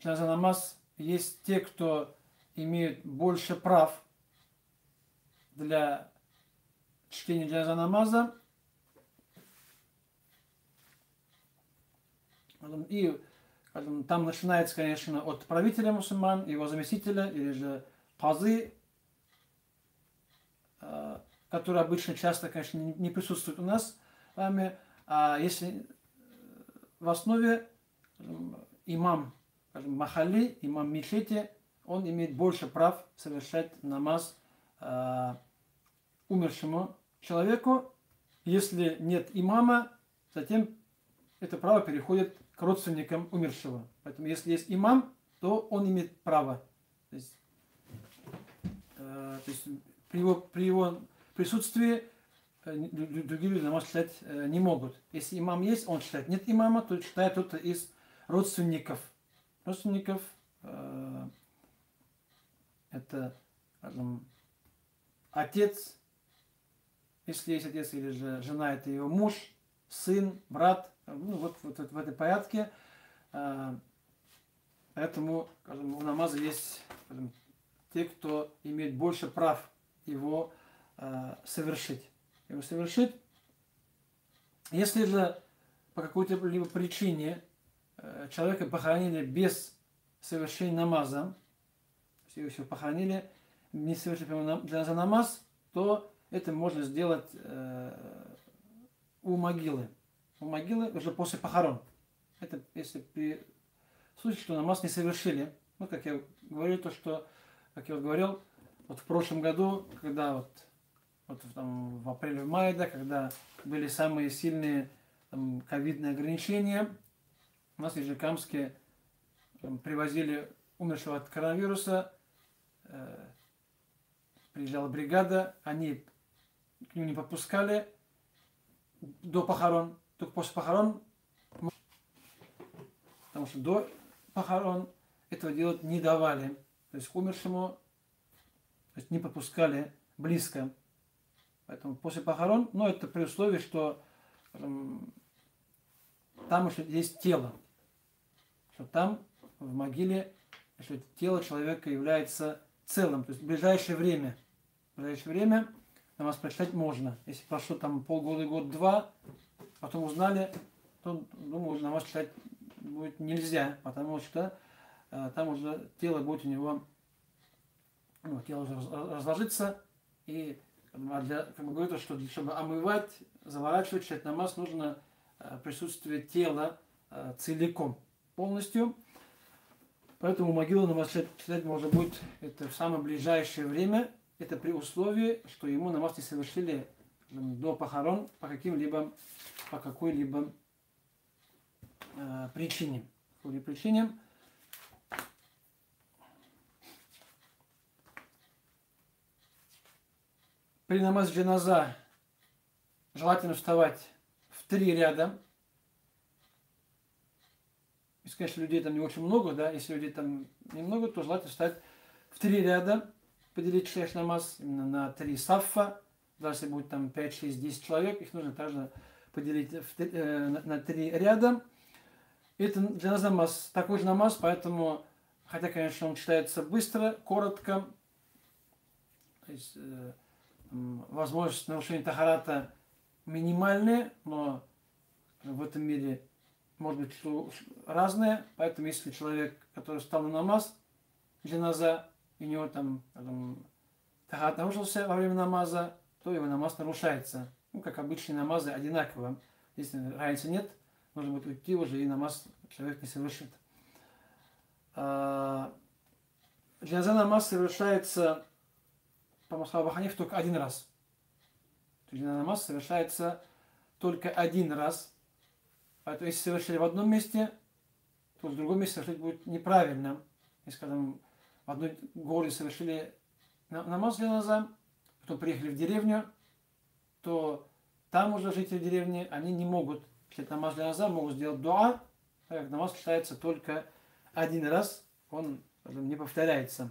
джаназа намаз, есть те, кто имеют больше прав для чтения джаназа намаза. И там начинается, конечно, от правителя мусульман, его заместителя, или же казы, который обычно часто, конечно, не присутствует у нас с вами. А если в основе имам, скажем, махалли, имам мечети, он имеет больше прав совершать намаз умершему человеку. Если нет имама, затем это право переходит к родственникам умершего. Поэтому если есть имам, то он имеет право. То есть при его присутствии другие люди намаз читать не могут. Если имам есть, он читает. Нет имама, то читает кто-то из родственников. Родственников это, скажем, отец, если есть отец, или же жена, это его муж, сын, брат, ну, вот в этой порядке. Поэтому, скажем, у намаза есть, скажем, те, кто имеет больше прав его совершить. Если же по какой-то либо причине человека похоронили без совершения намаза, его все похоронили, не совершив джаназа намаз, то это можно сделать у могилы. У могилы уже после похорон. Это если при случае, что намаз не совершили. Ну, как я говорил, то, что, как я вот говорил, вот в прошлом году, когда вот там, в апреле-мае, да, когда были самые сильные ковидные ограничения, у нас в Нижнекамске привозили умершего от коронавируса, приезжала бригада, они к ним не подпускали до похорон, только после похорон, потому что до похорон этого делать не давали. То есть к умершему, то есть не подпускали близко. Поэтому после похорон, но это при условии, что там еще есть тело. Что там, в могиле, что тело человека является целым. То есть в ближайшее время намаз прочитать можно. Если прошло там полгода, год-два, потом узнали, то, думаю, намаз читать будет нельзя, потому что там уже тело будет у него, тело уже разложится, и как бы говорится, что чтобы омывать, заворачивать, читать намаз, нужно присутствие тела целиком, полностью. Поэтому могилу намаз читать можно будет это в самое ближайшее время. Это при условии, что ему намаз не совершили до похорон по какой-либо причине. При намазе джаназа желательно вставать в 3 ряда. Если, конечно, людей там не очень много, да, если людей там немного, то желательно встать в 3 ряда, поделить шеш намаз именно на 3 саффа. Даже если будет там 5, 6, 10 человек, их нужно также поделить на 3 ряда. Это джаназа намаз, такой же намаз, поэтому, хотя, конечно, он читается быстро, коротко, то есть возможность нарушения тахарата минимальная, но в этом мире может быть разное, поэтому если человек, который встал на намаз, джаназа, и у него там тахат нарушился во время намаза, то его намаз нарушается. Ну, как обычные намазы, одинаково. Если разницы нет, нужно будет уйти уже, и намаз человек не совершит. Джаназа намаз совершается, по Мусхабу Ханиф, только один раз. Джаназа намаз совершается только один раз. Поэтому если совершили в одном месте, то в другом месте совершить будет неправильно. Если, скажем, в одной городе совершили намаз джаназа, потом приехали в деревню, то там уже жители деревни, они не могут читать намаз джаназа, могут сделать дуа, так как намаз читается только один раз, он не повторяется.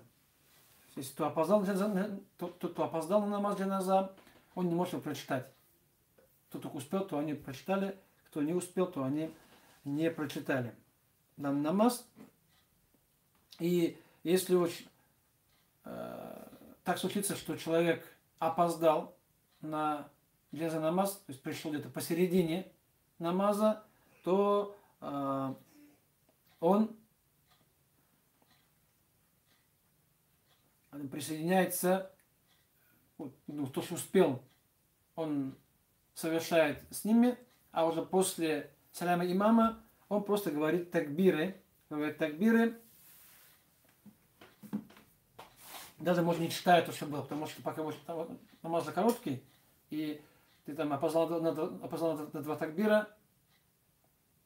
Если кто опоздал на намаз джаназа, он не может его прочитать. Кто только успел, то они прочитали, кто не успел, то они не прочитали данный намаз. И если уж так случится, что человек опоздал на джаназа намаз, то есть пришел где-то посередине намаза, то он присоединяется, то, что успел, он совершает с ними, а уже после саляма имама он просто говорит такбиры, даже, может, не читая то, что было, потому что пока намаз короткий, и ты там опознал на два такбира,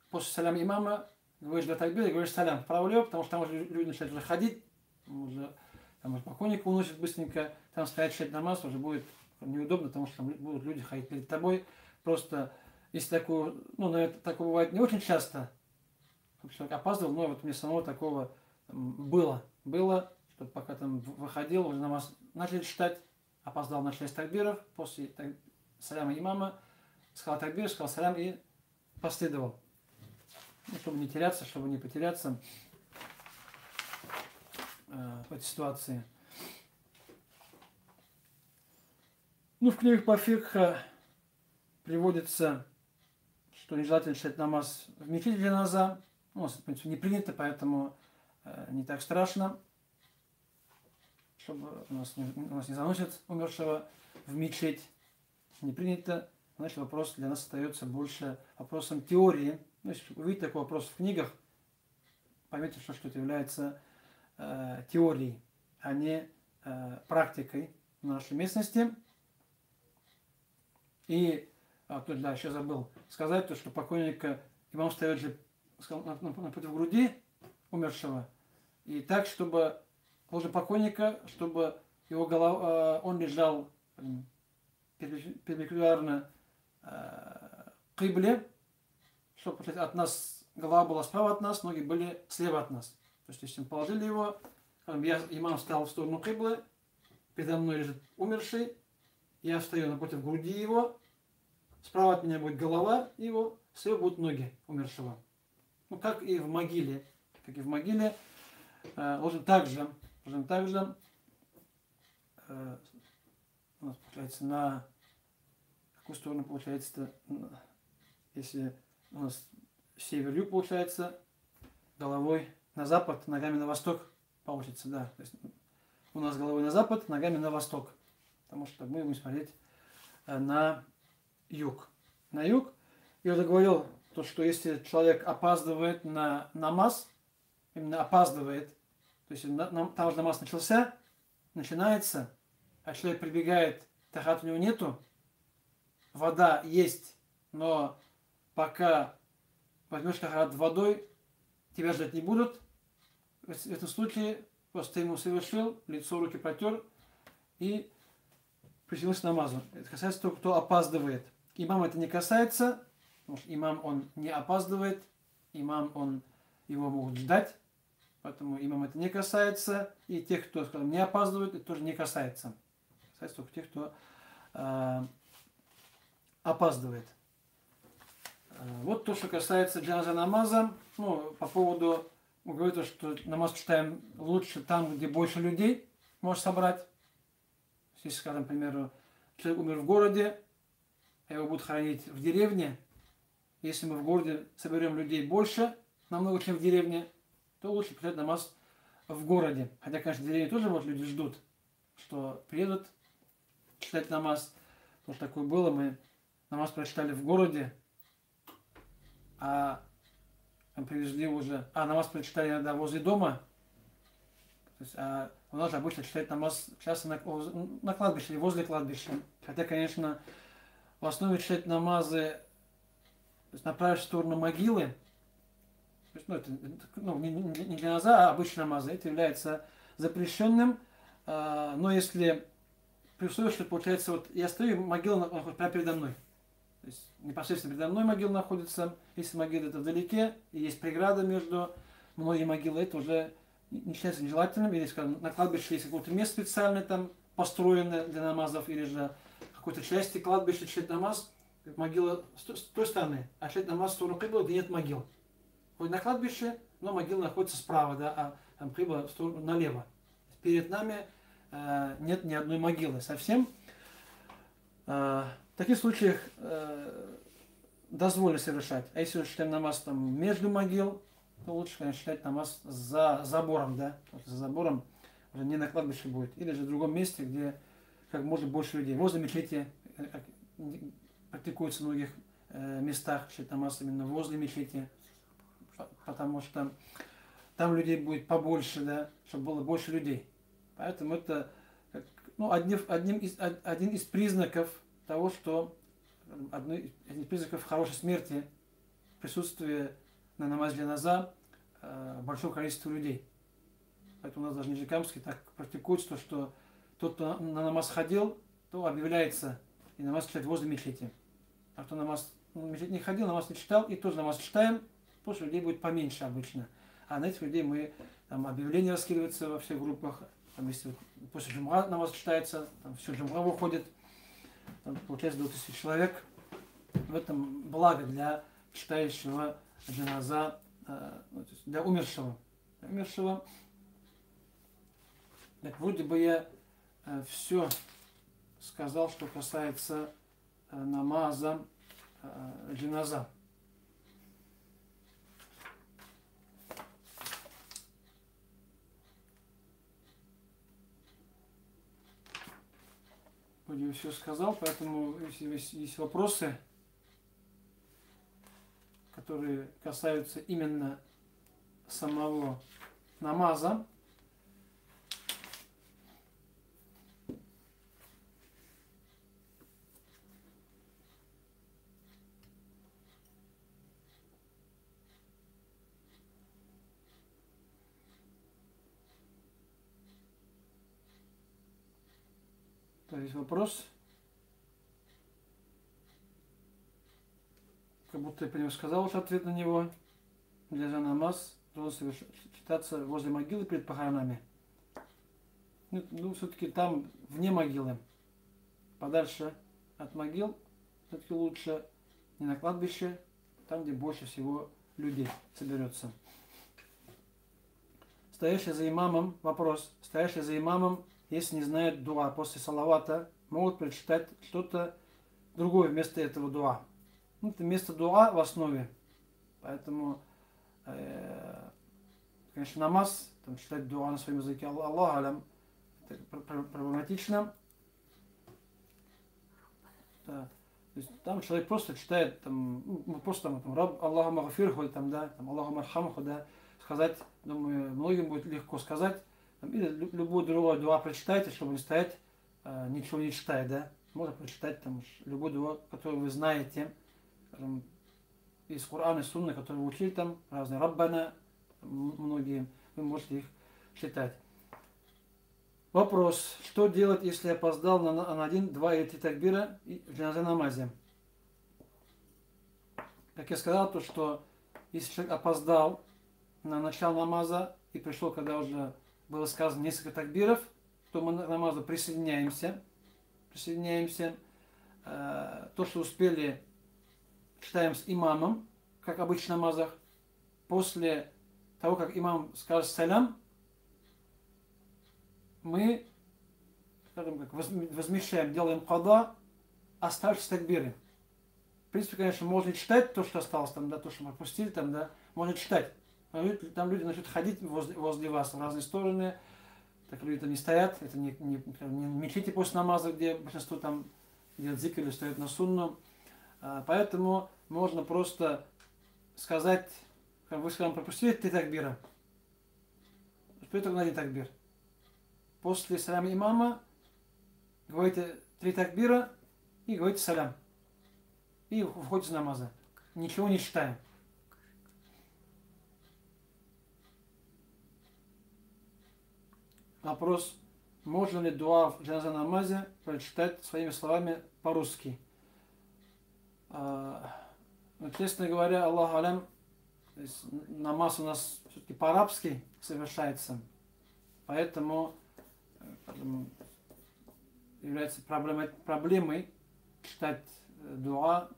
после саляма имама говоришь два такбира и говоришь салям вправо-лево, потому что там уже люди начинают уже ходить, там уже покойника уносит быстренько, там стоять читать намаз уже будет неудобно, потому что там будут люди ходить перед тобой. Просто, если такое, наверное, такое бывает не очень часто, чтобы человек опаздывал, но вот мне самого такого было, что пока там выходил, уже намаз начали читать, опоздал на 6 такбиров, после саляма имама сказал такбир, сказал салям и последовал. Чтобы не теряться, чтобы не потеряться в этой ситуации. В книгах по фикху приводится, что нежелательно читать намаз в мечети джаназа. У нас, в принципе, не принято, поэтому не так страшно, чтобы у нас не заносят умершего в мечеть. Не принято. Значит, вопрос для нас остается больше вопросом теории. Если увидите такой вопрос в книгах, поймите, что это является теорией, а не практикой в нашей местности. И, еще забыл сказать, что покойника имам встает же напротив груди умершего, и так, чтобы возле покойника, чтобы его голова, он лежал перпендикулярно кибле, чтобы от нас голова была справа от нас, ноги были слева от нас. То есть, если мы положили его, имам встал в сторону киблы, передо мной лежит умерший, я встаю напротив груди его, справа от меня будет голова его, слева будут ноги умершего. Как и в могиле. Должен также у нас получается на какую сторону получается, если у нас север-юг получается, головой на запад, ногами на восток получится, да. То есть у нас головой на запад, ногами на восток. Потому что мы будем смотреть на юг. И я говорил, что если человек опаздывает на намаз, именно опаздывает, то есть там же намаз начинается, а человек прибегает, тахат у него нету, вода есть, но пока возьмешь тахат водой, тебя ждать не будут. В этом случае просто ты ему совершил, лицо, руки протер и присоединился к намазу. Это касается того, кто опаздывает. Имам это не касается, потому что имам он не опаздывает, имам его могут ждать, поэтому имам это не касается. И тех, кто, скажем, не опаздывает, это тоже не касается. Касается только тех, кто опаздывает. Вот то, что касается джаназа намаза. По поводу, мы говорим, что намаз читаем лучше там, где больше людей можешь собрать. Если, скажем, к примеру, человек умер в городе, а его будут хоронить в деревне. Если мы в городе соберем людей больше, намного, чем в деревне, то лучше читать намаз в городе. Хотя, конечно, в деревне тоже вот люди ждут, что приедут читать намаз. Вот такое было, мы намаз прочитали в городе, а привезли уже... намаз прочитали иногда возле дома. То есть, у нас обычно читают намаз часто на кладбище или возле кладбища. Хотя, конечно, в основе читать намазы, то есть направить в сторону могилы, то есть, это, не для наза, а обычно намазы, это является запрещенным. Но если при условии, что получается, вот я стою, могила находится прямо передо мной. То есть непосредственно передо мной могила находится. Если могила это вдалеке, и есть преграда между мной и могилой, это уже не считается нежелательным. Или, скажем, на кладбище есть какое-то место специальное там построенное для намазов, или же в какой-то части кладбища читать намаз, могила с той стороны, а читать намаз в сторону кибла, где нет могил. Хоть на кладбище, но могила находится справа, да, а там кибла в сторону налево. Перед нами нет ни одной могилы совсем. В таких случаях дозволено совершать. А если читаем намаз там между могил, то лучше, конечно, читать намаз за забором, да, за забором уже не на кладбище будет, или же в другом месте, где как можно больше людей. Возле мечети практикуется в многих местах читать намаз именно возле мечети, потому что там людей будет побольше, да, чтобы было больше людей. Поэтому это один из признаков того, что один из признаков хорошей смерти присутствие на намазе джаназа большого количества людей. Поэтому у нас даже в Нижнекамске так практикуется, что тот, кто на намаз ходил, то объявляется и намаз читать возле мечети. А кто намаз мечеть не ходил, намаз не читал, и тоже намаз читаем, потому что людей будет поменьше обычно. А на этих людей мы там объявления раскидываются во всех группах. Там, если после джумра намаз читается, там все джумра выходит, там, получается 2000 человек. В этом благо для читающего джаназа, для умершего. Так, вроде бы я все сказал, что касается намаза джаназа. Вроде все сказал, поэтому если есть вопросы, которые касаются именно самого намаза, то есть вопрос, как будто я по нему сказал уже ответ на него. Для намаз должен читаться возле могилы перед похоронами. Ну, все-таки там вне могилы, подальше от могил, все-таки лучше не на кладбище, там, где больше всего людей соберется. Стоящий за имамом, вопрос, стоящий за имамом, если не знают дуа после салавата, могут прочитать что-то другое вместо этого дуа. Это вместо дуа в основе. Поэтому, конечно, намаз, там, читать дуа на своем языке, Аллах алям, это проблематично. Да. То есть, там человек просто читает, просто Раб Аллаху магфирху, там, да, Аллаху мархамху, да, сказать, думаю, многим будет легко сказать. Или любую другую дуа прочитайте, чтобы не стоять, ничего не читая, да. Можно прочитать там любую дуа, которую вы знаете, скажем, из Корана и Сунны, которые вы учили там, разные Раббана, многие, вы можете их читать. Вопрос, что делать, если опоздал на 1, 2 или 3 такбира в джаназа намазе? Как я сказал, то что если человек опоздал на начало намаза и пришел, когда уже было сказано несколько такбиров, то мы к намазу присоединяемся. То, что успели, читаем с имамом, как обычно в намазах. После того, как имам скажет салям, мы, скажем, как возмещаем, делаем када, оставшиеся такбиры. В принципе, конечно, можно читать то, что осталось там, да, то, что мы пропустили там, да, можно читать. Там люди начнут ходить возле вас в разные стороны, так люди там не стоят, это не мечети после намаза, где большинство там делает зикр или стоят на сунну. Поэтому можно просто сказать, как вы сказали, пропустили 3 такбира. Теперь только на 1 такбир. После саляма имама говорите 3 такбира и говорите салям. И входите в намаза. Ничего не считаем. Вопрос, можно ли дуа в джаназа намазе прочитать своими словами по-русски? Честно говоря, Аллах алям, намаз у нас все-таки по-арабски совершается, поэтому является проблемой читать дуа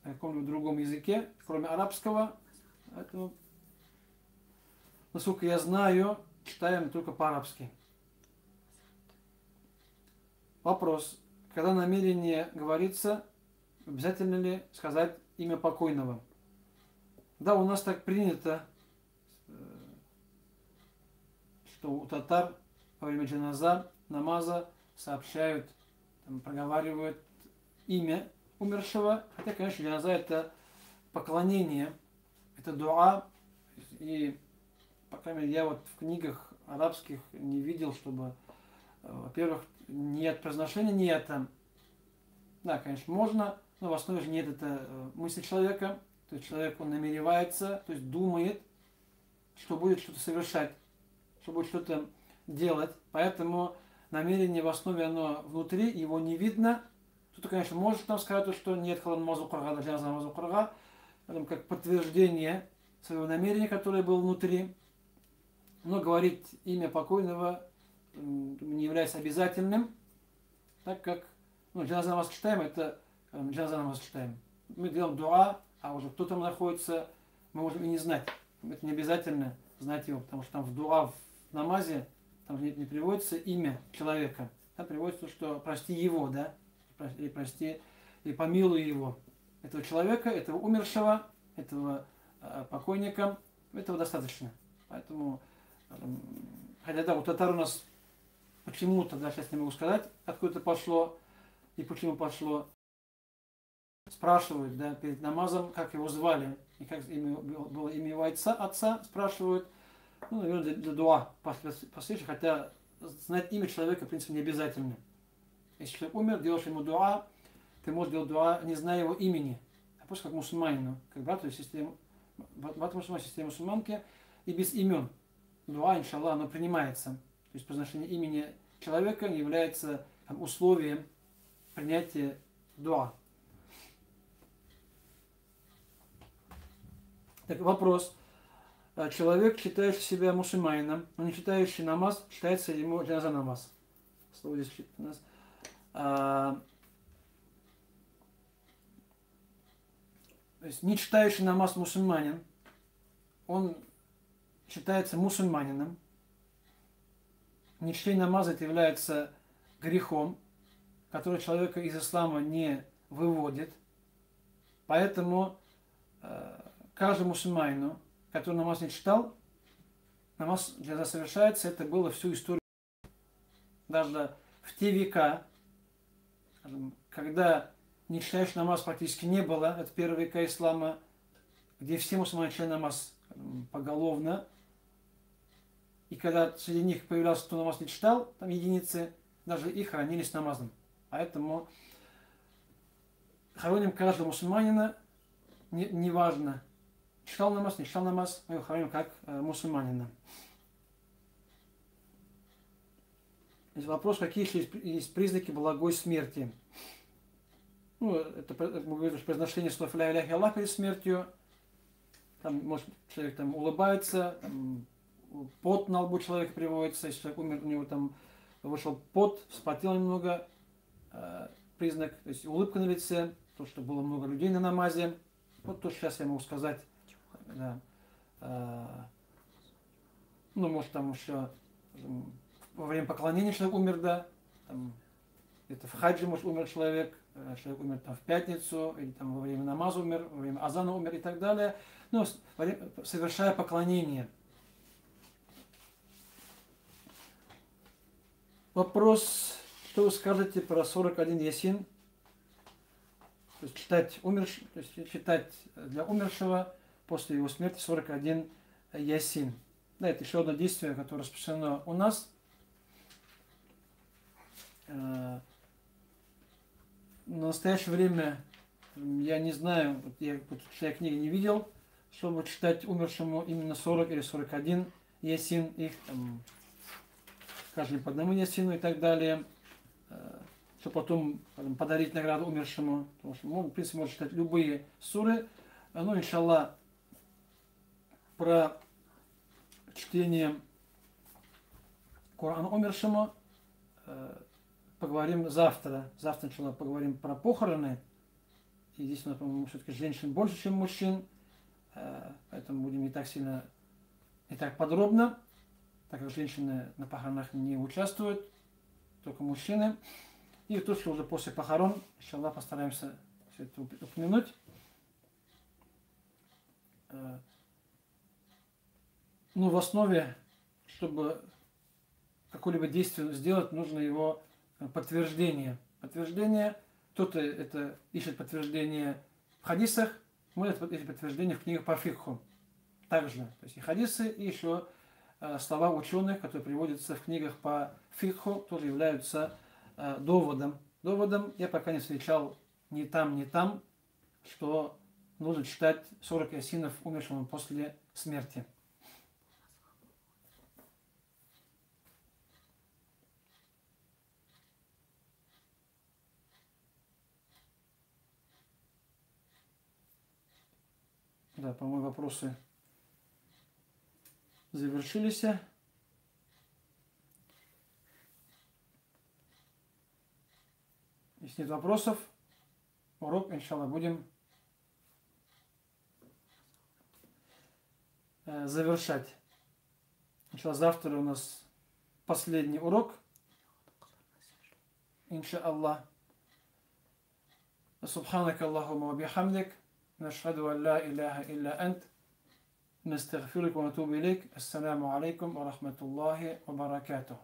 на каком-либо другом языке, кроме арабского. Поэтому, насколько я знаю, читаем только по-арабски. Вопрос. Когда намерение говорится, обязательно ли сказать имя покойного? Да, у нас так принято, что у татар во время джаназа, намаза сообщают, там, проговаривают имя умершего. Хотя, конечно, джаназа это поклонение, это дуа. И, по крайней мере, я вот в книгах арабских не видел, чтобы, во-первых, нет произношения, нет там. Да, конечно, можно, но в основе же нет это мысли человека. То есть человек, он намеревается, то есть думает, что будет что-то совершать, что будет что-то делать. Поэтому намерение в основе, оно внутри, его не видно. Кто-то, конечно, может нам сказать, что нет халам мазу курга, джаназа намазу курга, как подтверждение своего намерения, которое было внутри. Но говорить имя покойного не является обязательным, так как джаназа намаз читаем, это джаназа намаз читаем. Мы делаем дуа, а уже кто там находится, мы можем и не знать. Это не обязательно знать его, потому что там в дуа, в намазе, там не приводится имя человека. Там приводится, что прости его, да, или прости, и помилуй его. Этого человека, этого умершего, этого покойника, этого достаточно. Поэтому, хотя да, у татар у нас почему-то, да, сейчас не могу сказать, откуда это пошло и почему пошло. Спрашивают, да, перед намазом, как его звали, и как было имя его отца, спрашивают, ну, наверное, для дуа послушай, хотя знать имя человека, в принципе, не обязательно. Если человек умер, делаешь ему дуа, ты можешь делать дуа, не зная его имени, а просто как мусульманину, как брату и сестре, брату мусульманину, сестре мусульманке, и без имен. Дуа, иншаллах, оно принимается. То есть произношение имени человека не является там, условием принятия дуа. Так, вопрос. Человек, считающий себя мусульманином, но не читающий намаз, считается ему джаназа намаз. Слово здесь у нас. То есть не читающий намаз мусульманин, он считается мусульманином. Не чтение намаза это является грехом, который человека из ислама не выводит. Поэтому каждому мусульманину, который намаз не читал, намаз джаназа совершается, это было всю историю. Даже в те века, когда не читающий намаз практически не было, это первые века ислама, где все мусульмане читали намаз поголовно, и когда среди них появлялся, кто намаз не читал, там единицы, даже их хоронили с намазом. Поэтому хороним каждого мусульманина, неважно, читал намаз, не читал намаз, мы его хороним как мусульманина. Есть вопрос, какие есть признаки благой смерти. Ну, это мы говорим, что произношение слов «ля иляха Аллах» перед смертью. Там, может, человек там улыбается, там, пот на лбу человека приводится, если человек умер, у него там вышел пот, вспотел немного, признак, то есть улыбка на лице, то, что было много людей на намазе. Вот то, что сейчас я могу сказать. Да. Ну, может, там еще во время поклонения человек умер, да, там, где-то в хаджи, может, умер человек умер там в пятницу, или там во время намаза умер, во время азана умер и так далее. ну, совершая поклонение. Вопрос, что вы скажете про 41 Ясин? То есть читать для умершего после его смерти 41 Ясин. Да, это еще одно действие, которое распространено у нас. На настоящее время я не знаю, я читая книги не видел, чтобы читать умершему именно 40 или 41 Ясин, их там каждый по одному Ясину и так далее, чтобы потом подарить награду умершему. Потому что, в принципе, можно читать любые суры. Ну, иншаллах, про чтение Корана умершему поговорим завтра. Завтра, иншаллах, поговорим про похороны. И здесь у нас, по-моему, все-таки женщин больше, чем мужчин. Поэтому будем не так сильно, не так подробно, так как женщины на похоронах не участвуют, только мужчины. И то, что уже после похорон, иншаллах, постараемся все это упомянуть. Ну, в основе, чтобы какое-либо действие сделать, нужно его подтверждение. Подтверждение, кто-то это ищет подтверждение в хадисах, может ищет подтверждение в книгах по фикху. Также, то есть и хадисы, и еще слова ученых, которые приводятся в книгах по фикху, тоже являются доводом. Доводом я пока не встречал ни там, что нужно читать 40 ясинов умершему после смерти. Да, по-моему, вопросы завершились. Если нет вопросов, урок, иншаллах, будем завершать. Иншаллах, завтра у нас последний урок. Иншаллах. Субханака Аллахумма ва бихамдик. Нашхаду ан ла илляха илля ант. نستغفرك ونتوب إليك. السلام عليكم ورحمة الله وبركاته.